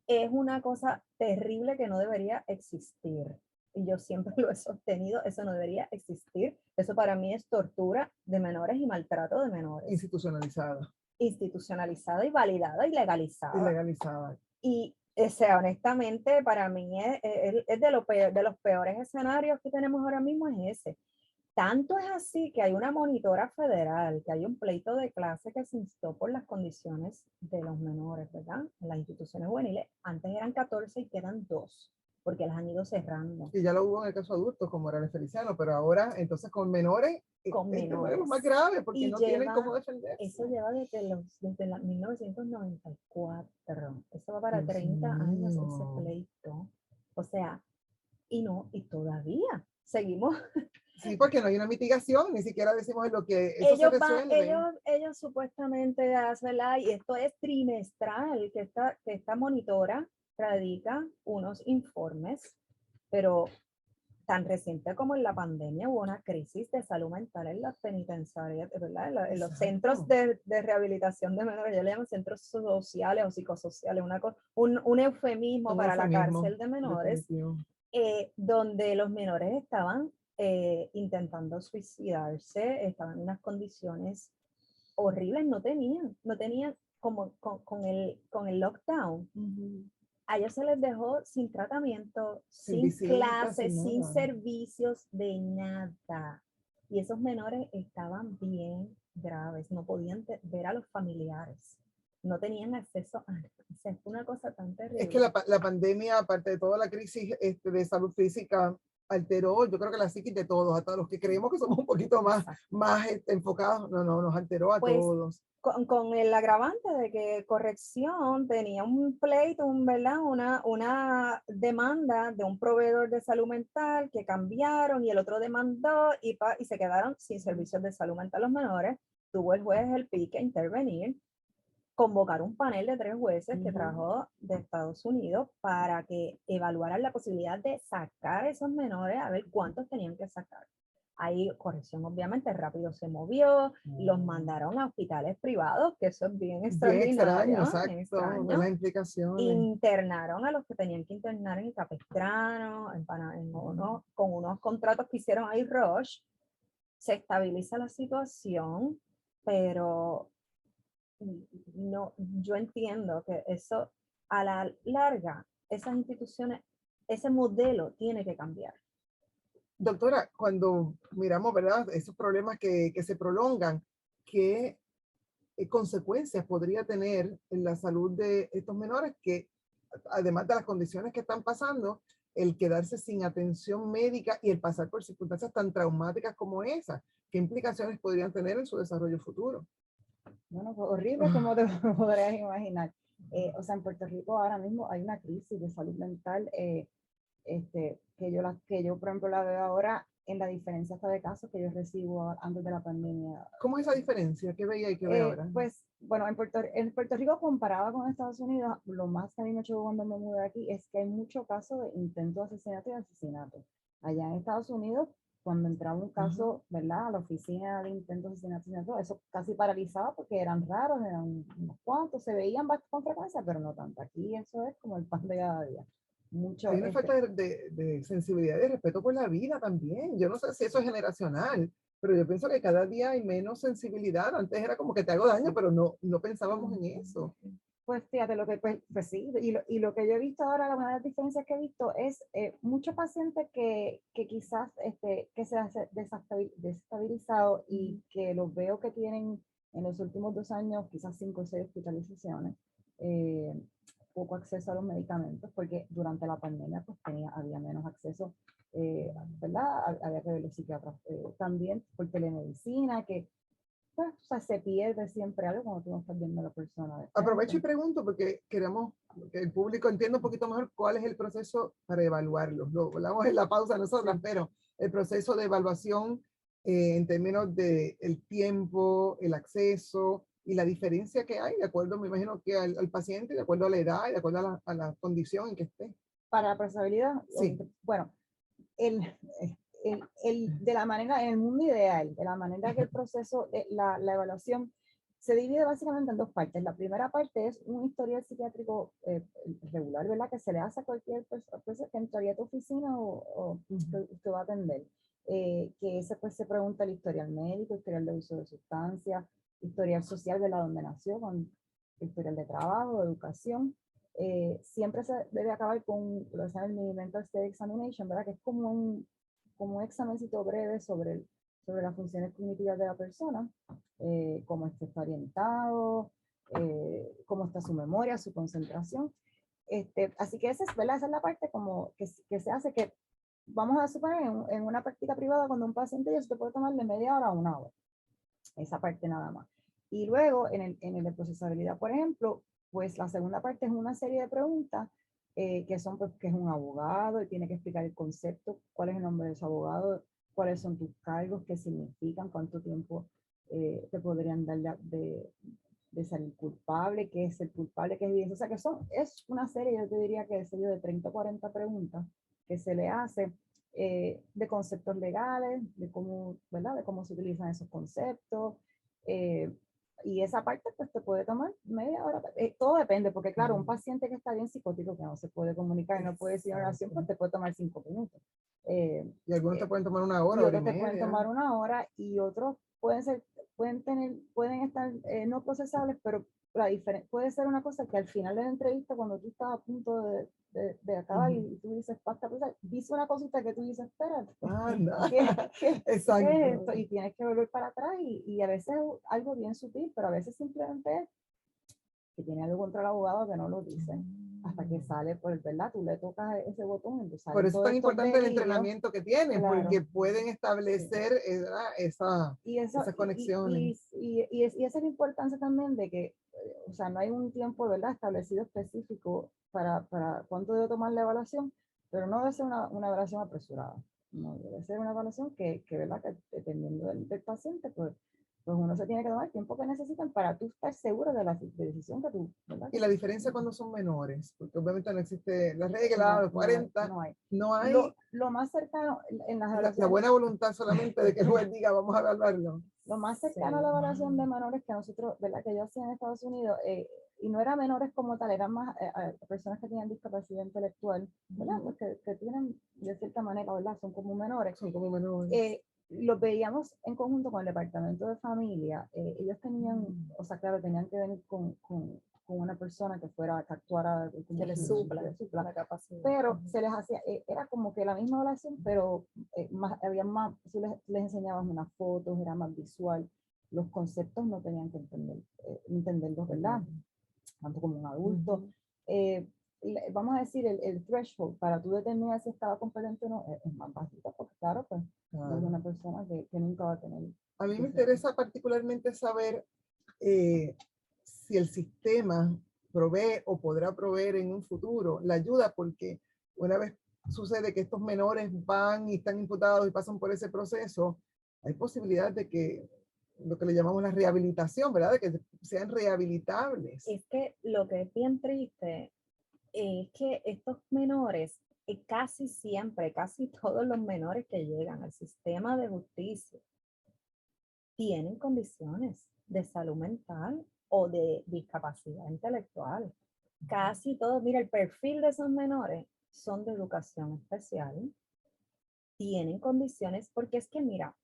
Es una cosa terrible que no debería existir. Y yo siempre lo he sostenido, eso no debería existir. Eso para mí es tortura de menores y maltrato de menores. Institucionalizada. Institucionalizada y validada y legalizada. Y legalizada. Y, o sea, honestamente, para mí es de los peores escenarios que tenemos ahora mismo es ese. Tanto es así que hay una monitora federal, que hay un pleito de clase que se instó por las condiciones de los menores, ¿verdad? En las instituciones juveniles, antes eran 14 y quedan 2, porque las han ido cerrando. Y ya lo hubo en el caso de adultos, como era el Feliciano, pero ahora entonces con menores, Con este no es lo más menores. grave porque Y no tienen lleva, cómo defenderse. eso lleva desde la 1994. Eso va para Dios 30 años ese mío. pleito. O sea, y todavía seguimos. Sí, porque no hay una mitigación, ni siquiera decimos en lo que eso se resuelve. Ellos supuestamente hacen y esto es trimestral, que esta monitora radica unos informes, pero tan reciente como en la pandemia hubo una crisis de salud mental en las penitenciarias, ¿verdad? En los centros de rehabilitación de menores, yo le llamo centros sociales o psicosociales, un eufemismo para la cárcel de menores, donde los menores estaban intentando suicidarse, estaban en unas condiciones horribles, no tenían como con el lockdown. A ellos se les dejó sin tratamiento, sin clases, sin servicios, de nada. Y esos menores estaban bien graves, no podían ver a los familiares, no tenían acceso a nada. O sea, fue una cosa tan terrible. Es que la pandemia, aparte de toda la crisis de salud física, alteró, yo creo que la psiquis de todos, a todos los que creemos que somos un poquito más enfocados, nos alteró a todos. Con el agravante de que Corrección tenía un pleito, ¿verdad? Una demanda de un proveedor de salud mental que cambiaron y el otro demandó y se quedaron sin servicios de salud mental los menores. Tuvo el juez el pique intervenir, convocar un panel de 3 jueces que trabajó de Estados Unidos para que evaluaran la posibilidad de sacar a esos menores, a ver cuántos tenían que sacar. Ahí Corrección obviamente rápido se movió, los mandaron a hospitales privados, que eso es bien extraordinario. Bien extraño, las implicaciones. Internaron a los que tenían que internar en Capistrano, con unos contratos que hicieron ahí Rush. Se estabiliza la situación, pero no, yo entiendo que eso a la larga, esas instituciones, ese modelo tiene que cambiar. Doctora, cuando miramos, ¿verdad?, esos problemas que se prolongan, ¿qué consecuencias podría tener en la salud de estos menores que, además de las condiciones que están pasando, el quedarse sin atención médica y el pasar por circunstancias tan traumáticas como esas? ¿Qué implicaciones podrían tener en su desarrollo futuro? Bueno, pues horrible como te podrías imaginar. O sea, en Puerto Rico ahora mismo hay una crisis de salud mental que yo, por ejemplo, la veo ahora en la diferencia hasta de casos que yo recibo antes de la pandemia. ¿Cómo es esa diferencia? ¿Qué veía y qué ve ahora? Pues, bueno, en Puerto Rico, comparado con Estados Unidos, lo más que a mí me chocó cuando me mudé aquí es que hay mucho caso de intento de asesinato y asesinato. Allá en Estados Unidos, cuando entraba un caso, ¿verdad?, a la oficina de intento de asesinato, eso casi paralizaba porque eran raros, eran unos cuantos, se veían con frecuencia, pero no tanto. Aquí eso es como el pan de cada día. Hay una falta de sensibilidad y de respeto por la vida también. Yo no sé si eso es generacional, pero yo pienso que cada día hay menos sensibilidad. Antes era como que te hago daño, pero no pensábamos en eso. Pues fíjate, pues sí, y lo que yo he visto ahora, una de las diferencias que he visto es muchos pacientes que quizás que se han desestabilizado y que los veo que tienen en los últimos 2 años quizás 5 o 6 hospitalizaciones, poco acceso a los medicamentos, porque durante la pandemia pues había menos acceso, ¿verdad? Había que ver los psiquiatras también por telemedicina, que pues, o sea, se pierde siempre algo cuando tú no estás viendo a la persona. Aprovecho y pregunto porque queremos que el público entienda un poquito mejor cuál es el proceso para evaluarlos. Lo hablamos en la pausa nosotras, pero el proceso de evaluación en términos de el tiempo, el acceso y la diferencia que hay de acuerdo, me imagino que al paciente, de acuerdo a la edad y de acuerdo a la condición en que esté. Para la procesabilidad, sí. Bueno, de la manera, en el mundo ideal, de la manera que el proceso, la evaluación se divide básicamente en 2 partes. La primera parte es un historial psiquiátrico regular, ¿verdad? Que se le hace a cualquier persona que entraría a tu oficina o usted va a atender. Que ese pues se pregunta el historial médico, historial de uso de sustancias, historial social, ¿verdad? Donde nació, con historial de trabajo, de educación. Siempre se debe acabar con lo que se llama el Mental State Examination, ¿verdad? Que es como un examencito breve sobre sobre las funciones cognitivas de la persona, cómo está orientado, cómo está su memoria, su concentración. Así que esa es, ¿verdad? Esa es la parte como que se hace que, vamos a suponer, en una práctica privada, cuando un paciente ya se te puede tomar de media hora a una hora. Esa parte nada más. Y luego, en el de procesabilidad, por ejemplo, pues la segunda parte es una serie de preguntas que son, pues, que es un abogado y tiene que explicar el concepto, cuál es el nombre de su abogado, cuáles son tus cargos, qué significan, cuánto tiempo te podrían dar de salir culpable, qué es el culpable, qué es evidencia. O sea, que es una serie, yo te diría que de 30 o 40 preguntas que se le hace de conceptos legales, de cómo, ¿verdad? De cómo se utilizan esos conceptos. Y esa parte pues te puede tomar media hora. Todo depende, porque claro, un paciente que está bien psicótico, que no se puede comunicar y no puede decir oración, pues te puede tomar 5 minutos. Y algunos te pueden tomar una Y hora, hora y otros te pueden media. tomar una hora y otros pueden estar no procesables, pero puede ser una cosa que al final de la entrevista, cuando tú estás a punto de acabar y tú dices, basta, dice una cosita que tú dices, espérate, Anda. ¿qué es Exacto. esto? Y tienes que volver para atrás y a veces es algo bien sutil, pero a veces simplemente es que tiene algo contra el abogado que no lo dice. Hasta que sale, pues, ¿verdad? Tú le tocas ese botón y tú sales. Por eso es tan importante el entrenamiento que tienen, Claro. porque pueden establecer esas conexiones. Y esa es la importancia también de que, o sea, no hay un tiempo, ¿verdad?, establecido específico para cuánto debe tomar la evaluación, pero no debe ser una evaluación apresurada. No, debe ser una evaluación ¿verdad?, que dependiendo del paciente, pues uno se tiene que tomar el tiempo que necesitan para tú estar seguro de la decisión que tú, ¿verdad? Y la diferencia cuando son menores, porque obviamente no existe la regla, los 40, no hay lo más cercano en las la buena voluntad solamente de que el juez diga, vamos a evaluarlo. Lo más cercano a la evaluación de menores que nosotros, ¿verdad?, que yo hacía en Estados Unidos, y no eran menores como tal, eran más personas que tenían discapacidad intelectual, ¿verdad? Pues que tienen, de cierta manera, ¿verdad?, son como menores. Son como menores. Los veíamos en conjunto con el departamento de familia. Ellos tenían, o sea, claro, tenían que venir con una persona que actuara como que le supla la capacidad. Pero se les hacía, era como que la misma evaluación, pero había más, les enseñabas unas fotos, era más visual. Los conceptos no tenían que entenderlos, ¿verdad? Tanto como un adulto. Vamos a decir, el threshold para tú determinar si estaba competente o no es más bajito, porque claro, pues es una persona que nunca va a tener. A mí me interesa particularmente saber si el sistema provee o podrá proveer en un futuro la ayuda, porque una vez sucede que estos menores van y están imputados y pasan por ese proceso, hay posibilidad de que lo que le llamamos la rehabilitación, ¿verdad? De que sean rehabilitables. Es que lo que es bien triste es que estos menores, casi siempre, casi todos los menores que llegan al sistema de justicia tienen condiciones de salud mental o de discapacidad intelectual. Casi todos, mira, el perfil de esos menores son de educación especial, tienen condiciones, porque es que, mira,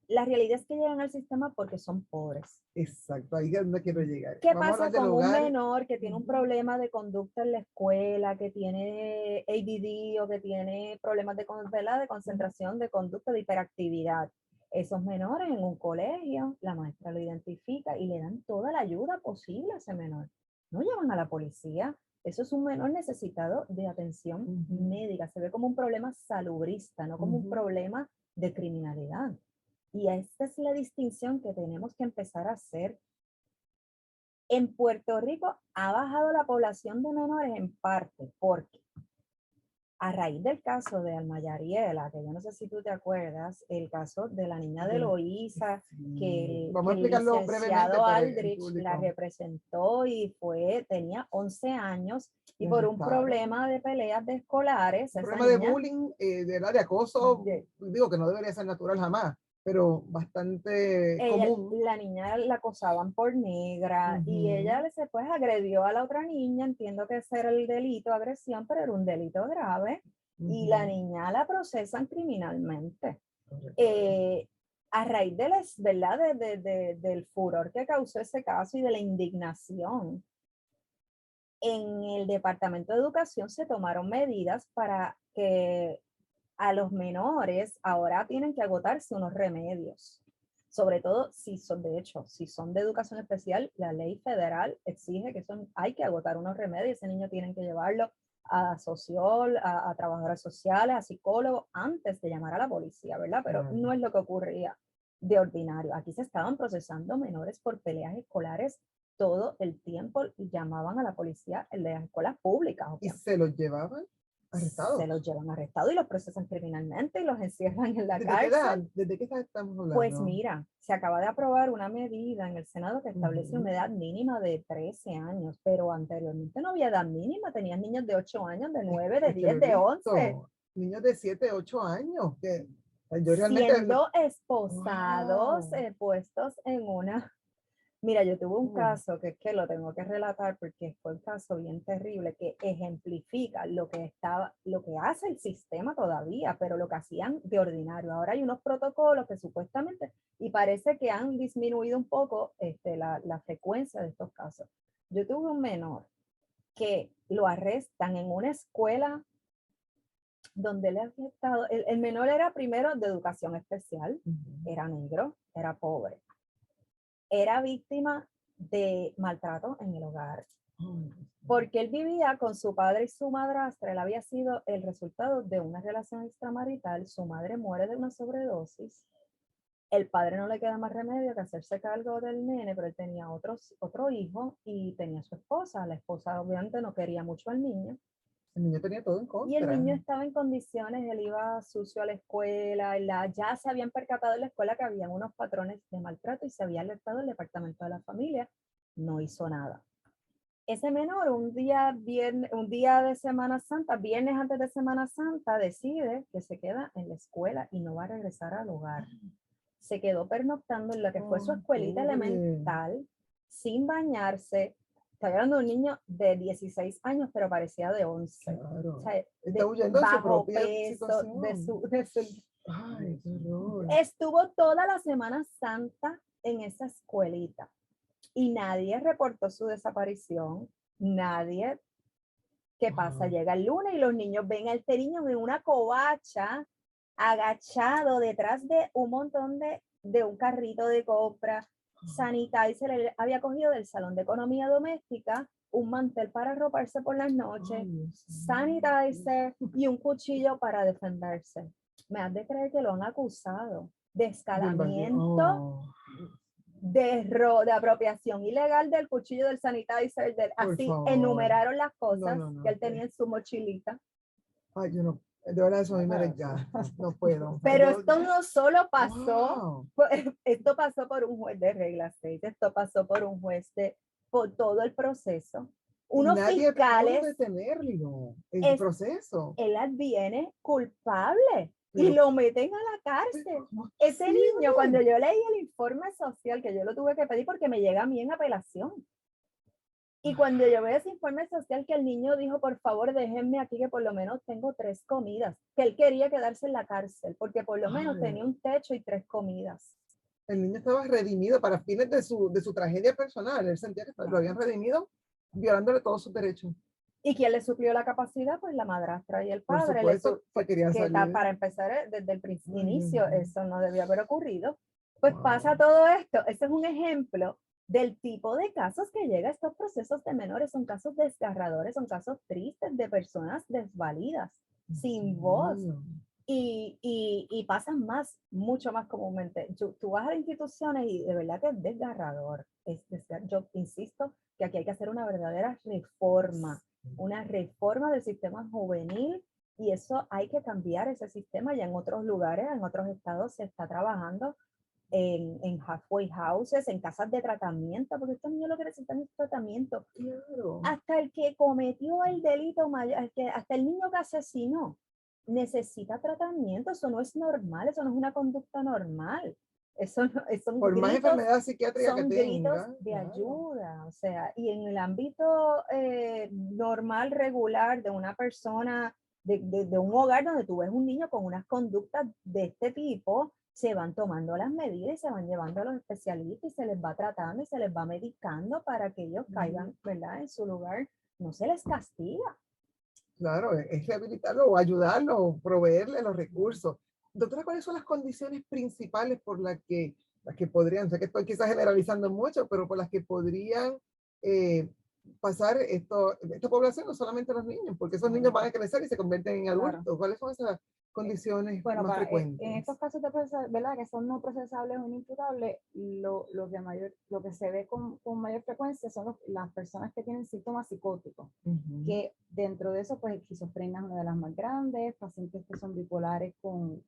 la realidad es que llegan al sistema porque son pobres. Exacto, ahí es donde quiero llegar. ¿Qué pasa con un menor que tiene un problema de conducta en la escuela, que tiene ADD o que tiene problemas de concentración, de conducta, de hiperactividad? Esos menores en un colegio, la maestra lo identifica y le dan toda la ayuda posible a ese menor. No llevan a la policía. Eso es un menor necesitado de atención médica. Se ve como un problema salubrista, no como un problema de criminalidad. Y esta es la distinción que tenemos que empezar a hacer. En Puerto Rico ha bajado la población de menores en parte porque a raíz del caso de Alma Yariela, que yo no sé si tú te acuerdas, el caso de la niña de Eloísa, que el licenciado Aldrich la representó y tenía 11 años y por un problema de peleas de escolares. Un problema de bullying, de acoso, digo que no debería ser natural jamás, pero bastante común. La niña la acosaban por negra y ella después agredió a la otra niña, entiendo que ese era el delito, agresión, pero era un delito grave y la niña la procesan criminalmente. A raíz de ¿verdad? Del furor que causó ese caso y de la indignación, en el Departamento de Educación se tomaron medidas para que a los menores ahora tienen que agotarse unos remedios. Sobre todo si son, de hecho, si son de educación especial, la ley federal exige que hay que agotar unos remedios. Ese niño tienen que llevarlo a a trabajadoras sociales, a psicólogos, antes de llamar a la policía, ¿verdad? Pero no es lo que ocurría de ordinario. Aquí se estaban procesando menores por peleas escolares todo el tiempo y llamaban a la policía en las escuelas públicas. ¿Y se los llevaban arrestados? Se los llevan arrestados y los procesan criminalmente y los encierran en la ¿Desde qué edad? cárcel. ¿Desde qué edad estamos hablando? Pues mira, se acaba de aprobar una medida en el Senado que establece una edad mínima de 13 años, pero anteriormente no había edad mínima, tenían niños de 8 años, de 9, de 10, de 11. Niños de 7, 8 años, que yo realmente... Siendo esposados, Wow. puestos en una... Mira, yo tuve un caso que es que lo tengo que relatar porque fue un caso bien terrible que ejemplifica lo que hace el sistema todavía, pero lo que hacían de ordinario. Ahora hay unos protocolos que supuestamente, y parece que han disminuido un poco la frecuencia de estos casos. Yo tuve un menor que lo arrestan en una escuela donde le había estado, el menor era primero de educación especial, era negro, era pobre. Era víctima de maltrato en el hogar, porque él vivía con su padre y su madrastra. Él había sido el resultado de una relación extramarital. Su madre muere de una sobredosis. El padre no le queda más remedio que hacerse cargo del nene, pero él tenía otro hijo y tenía su esposa. La esposa obviamente no quería mucho al niño. El niño tenía todo en contra. Y el niño estaba en condiciones, él iba sucio a la escuela, ya se habían percatado en la escuela que habían unos patrones de maltrato y se había alertado el departamento de la familia, no hizo nada. Ese menor un día de Semana Santa, viernes antes de Semana Santa, decide que se queda en la escuela y no va a regresar al hogar. Se quedó pernoctando en lo que fue su escuelita elemental, sin bañarse. Estoy hablando de un niño de 16 años, pero parecía de 11. Claro. O sea, Está huyendo de su propia peso, situación. Ay, qué horror. Estuvo toda la Semana Santa en esa escuelita y nadie reportó su desaparición. Nadie. ¿Qué pasa? Llega el lunes y los niños ven a este niño en una covacha, agachado detrás de un montón de un carrito de compra. Sanitizer, él había cogido del salón de economía doméstica un mantel para arroparse por las noches, sanitizer y un cuchillo para defenderse. Me has de creer que lo han acusado de escalamiento, de apropiación ilegal del cuchillo, del sanitizer, así enumeraron las cosas que él tenía en su mochilita. Ay, yo no, de verdad eso a mí me desgasta, no puedo. Pero esto no solo pasó, esto pasó por un juez de regla 6, esto pasó por un juez por todo el proceso. Unos fiscales, pudo detenerlo, el proceso. Él adviene culpable y lo meten a la cárcel. Ese niño, cuando yo leí el informe social, que yo lo tuve que pedir porque me llega a mí en apelación, y cuando yo veo ese informe social que el niño dijo, por favor, déjenme aquí que por lo menos tengo 3 comidas, que él quería quedarse en la cárcel porque por lo menos tenía un techo y 3 comidas. El niño estaba redimido para fines de su tragedia personal. Él sentía que lo habían redimido violándole todos sus derechos. ¿Y quién le suplió la capacidad? Pues la madrastra y el padre. Por supuesto, que querían salir. Para empezar, desde el inicio, eso no debía haber ocurrido. Pues pasa todo esto. Ese es un ejemplo del tipo de casos que llega a estos procesos de menores. Son casos desgarradores, son casos tristes de personas desvalidas, sin voz. Y pasan mucho más comúnmente. Tú vas a las instituciones y de verdad que es desgarrador. Yo insisto que aquí hay que hacer una verdadera reforma, una reforma del sistema juvenil, y eso hay que cambiar ese sistema. Ya en otros lugares, en otros estados se está trabajando en halfway houses, en casas de tratamiento, porque estos niños lo que necesitan es tratamiento. Claro. Hasta el que cometió el delito mayor, hasta el niño que asesinó, necesita tratamiento. Eso no es normal, eso no es una conducta normal. Eso son por gritos, más enfermedad psiquiátrica que tenga, gritos de ayuda. O sea, y en el ámbito normal, regular de una persona, de un hogar donde tú ves un niño con unas conductas de este tipo, se van tomando las medidas y se van llevando a los especialistas y se les va tratando y se les va medicando para que ellos caigan, ¿verdad?, en su lugar. No se les castiga. Claro, es rehabilitarlo o ayudarlo o proveerle los recursos. Doctora, ¿cuáles son las condiciones principales por las que podrían, sé que estoy quizás generalizando mucho, pero por las que podrían eh, pasar esta población, no solamente los niños, porque esos niños van a crecer y se convierten en Claro. adultos? ¿Cuáles son esas condiciones Bueno, más en frecuentes? estos casos de ¿verdad? Que son no procesables o inimputables, lo que se ve con mayor frecuencia son las personas que tienen síntomas psicóticos, Ujú. que dentro de eso, pues esquizofrenia es una de las más grandes, pacientes que son bipolares o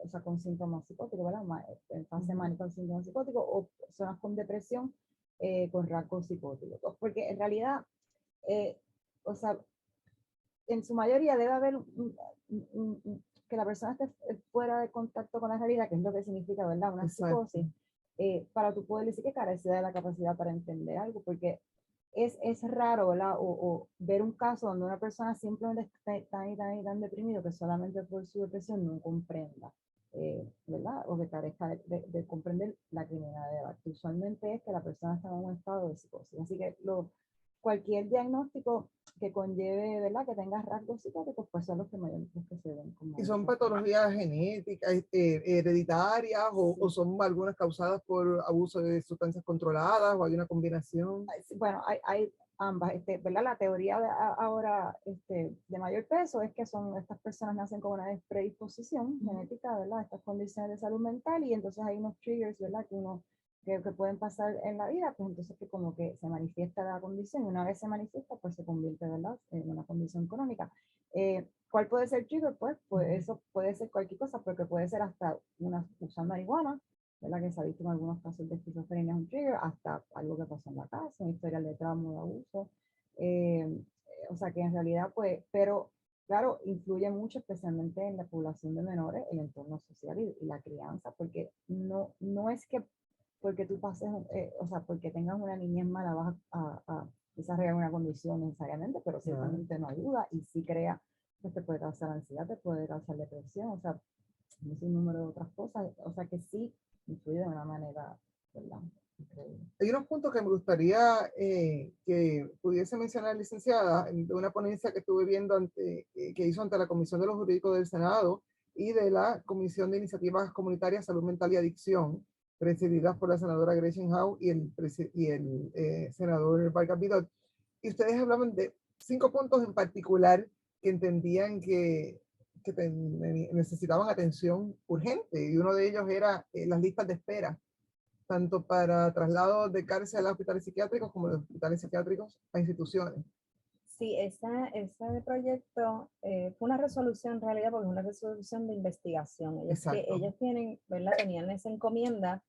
sea, con síntomas psicóticos, ¿verdad? En fase mánica con síntomas psicóticos, o personas con depresión con rasgos psicóticos. Porque en realidad, eh, o sea, en su mayoría debe haber que la persona esté fuera de contacto con la realidad, que es lo que significa, ¿verdad? Una Exacto. psicosis, para tú poder decir que carece de la capacidad para entender algo, porque es raro, ¿verdad? O ver un caso donde una persona simplemente está tan deprimido que solamente por su depresión no comprenda, ¿verdad? O que carezca de comprender la criminalidad. Usualmente es que la persona está en un estado de psicosis. Así que cualquier diagnóstico que conlleve, ¿verdad? Que tenga rasgos psicóticos, pues son los que mayormente se ven con ¿Y mayor son frecuencia. patologías genéticas, hereditarias, o Sí. son algunas causadas por abuso de sustancias controladas, o hay una combinación? Bueno, hay ambas, ¿verdad? La teoría ahora de mayor peso es que estas personas nacen con una predisposición genética, ¿verdad? Estas condiciones de salud mental y entonces hay unos triggers, ¿verdad? Que pueden pasar en la vida, pues entonces que como que se manifiesta la condición y una vez se manifiesta, pues se convierte, ¿verdad? En una condición crónica. ¿Cuál puede ser el trigger? Pues eso puede ser cualquier cosa, porque puede ser hasta usar marihuana, ¿verdad? Que se ha visto en algunos casos de esquizofrenia es un trigger, hasta algo que pasó en la casa, una historia de trauma o de abuso. O sea que en realidad, pues, pero claro, influye mucho, especialmente en la población de menores, el entorno social y la crianza, porque no es que porque tú pases, o sea, porque tengas una niñez mala vas a desarrollar una condición necesariamente, pero ciertamente no ayuda y sí crea, pues te puede causar ansiedad, te puede causar depresión, o sea, un número de otras cosas, o sea que sí influye de una manera, ¿verdad? Increíble. Hay unos puntos que me gustaría que pudiese mencionar, licenciada, de una ponencia que estuve viendo que hizo ante la Comisión de los Jurídicos del Senado y de la Comisión de Iniciativas Comunitarias, Salud Mental y Adicción, presididas por la senadora Gretchen Howe y el senador Vargas Vidal. Y ustedes hablaban de 5 puntos en particular que entendían que necesitaban atención urgente, y uno de ellos era las listas de espera, tanto para traslados de cárcel a hospitales psiquiátricos como de hospitales psiquiátricos a instituciones. Sí, ese proyecto fue una resolución en realidad, porque es una resolución de investigación. Exacto. Ellos tienen, ¿verdad? Tenían esa encomienda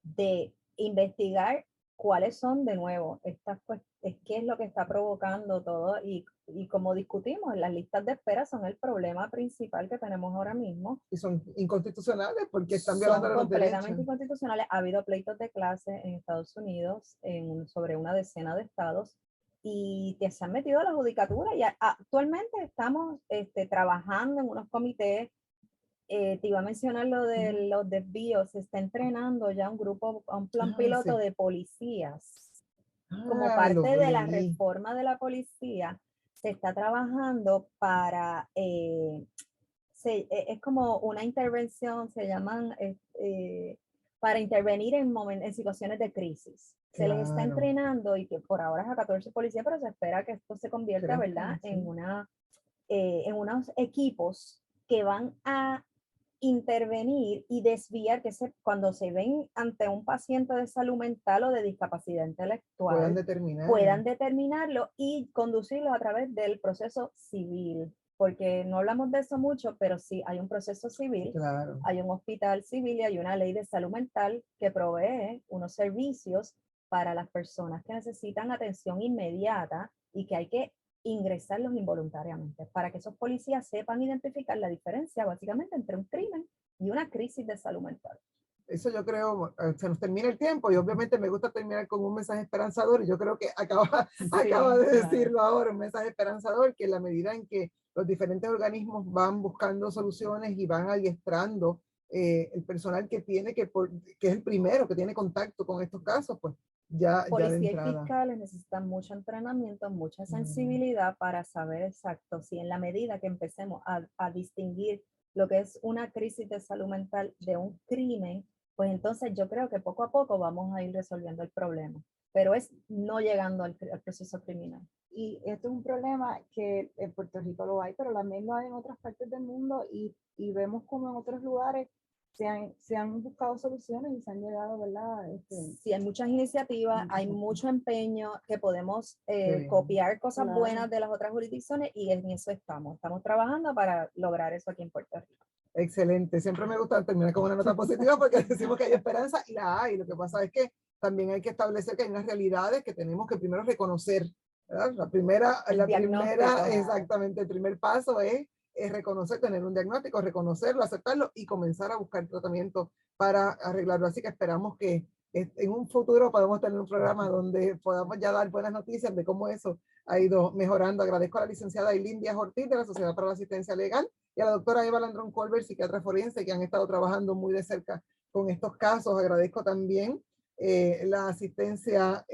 de investigar cuáles son, de nuevo, qué es lo que está provocando todo y como discutimos, las listas de espera son el problema principal que tenemos ahora mismo. Y son inconstitucionales porque están violando Son los derechos. completamente inconstitucionales. Ha habido pleitos de clase en Estados Unidos sobre una decena de estados y se han metido a la judicatura y actualmente estamos trabajando en unos comités. Te iba a mencionar lo de los desvíos. Se está entrenando ya un plan piloto Sí. de policías. Como Lo parte de la leí. reforma de la policía, se está trabajando para es como una intervención, se llaman para intervenir en situaciones de crisis. Se les está Claro. entrenando y que por ahora es a 14 policías, pero se espera que esto se convierta, Creo ¿verdad?, que sí. en unos equipos que van a intervenir y desviar, cuando se ven ante un paciente de salud mental o de discapacidad Puedan intelectual, determinar. puedan determinarlo y conducirlo a través del proceso civil, porque no hablamos de eso mucho, pero sí hay un proceso civil, Claro. hay un hospital civil y hay una ley de salud mental que provee unos servicios para las personas que necesitan atención inmediata y que hay que ingresarlos involuntariamente, para que esos policías sepan identificar la diferencia básicamente entre un crimen y una crisis de salud mental. Eso yo creo, se nos termina el tiempo y obviamente me gusta terminar con un mensaje esperanzador, y yo creo que acaba de decirlo ahora, un mensaje esperanzador, que en la medida en que los diferentes organismos van buscando soluciones y van adiestrando el personal que es el primero que tiene contacto con estos casos, pues ya de Policía y entrada. fiscales necesitan mucho entrenamiento, mucha Mm. sensibilidad para saber exacto si en la medida que empecemos a distinguir lo que es una crisis de salud mental de un crimen, pues entonces yo creo que poco a poco vamos a ir resolviendo el problema, pero es no llegando al proceso criminal. Y esto es un problema que en Puerto Rico lo hay, pero también lo hay en otras partes del mundo y vemos como en otros lugares se han buscado soluciones y se han llegado, ¿verdad? Sí, hay muchas iniciativas, hay mucho empeño que podemos copiar cosas Claro. buenas de las otras jurisdicciones y en eso estamos trabajando para lograr eso aquí en Puerto Rico. Excelente, siempre me gusta terminar con una nota positiva porque decimos que hay esperanza y la hay. Lo que pasa es que también hay que establecer que hay unas realidades que tenemos que primero reconocer, ¿verdad? El diagnóstico. Exactamente, el primer paso es reconocer, tener un diagnóstico, reconocerlo, aceptarlo y comenzar a buscar tratamiento para arreglarlo. Así que esperamos que en un futuro podamos tener un programa donde podamos ya dar buenas noticias de cómo eso ha ido mejorando. Agradezco a la licenciada Ailín Díaz Ortiz de la Sociedad para la Asistencia Legal y a la doctora Eva Landrón Colbert, psiquiatra forense, que han estado trabajando muy de cerca con estos casos. Agradezco también la asistencia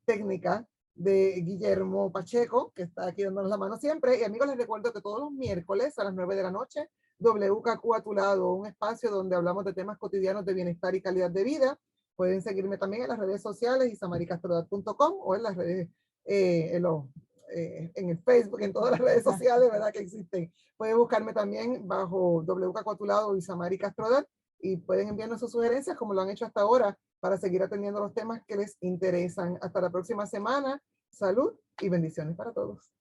técnica de Guillermo Pacheco, que está aquí dándonos la mano siempre. Y amigos, les recuerdo que todos los miércoles a las 9 de la noche, WKQ a tu lado, un espacio donde hablamos de temas cotidianos de bienestar y calidad de vida. Pueden seguirme también en las redes sociales, isamaricastrodat.com o en las redes, en el Facebook, en todas las redes sociales, ¿verdad? Que existen. Pueden buscarme también bajo WKQ a tu lado, Isamari Castrodat, y pueden enviarnos sus sugerencias como lo han hecho hasta ahora para seguir atendiendo los temas que les interesan. Hasta la próxima semana. Salud y bendiciones para todos.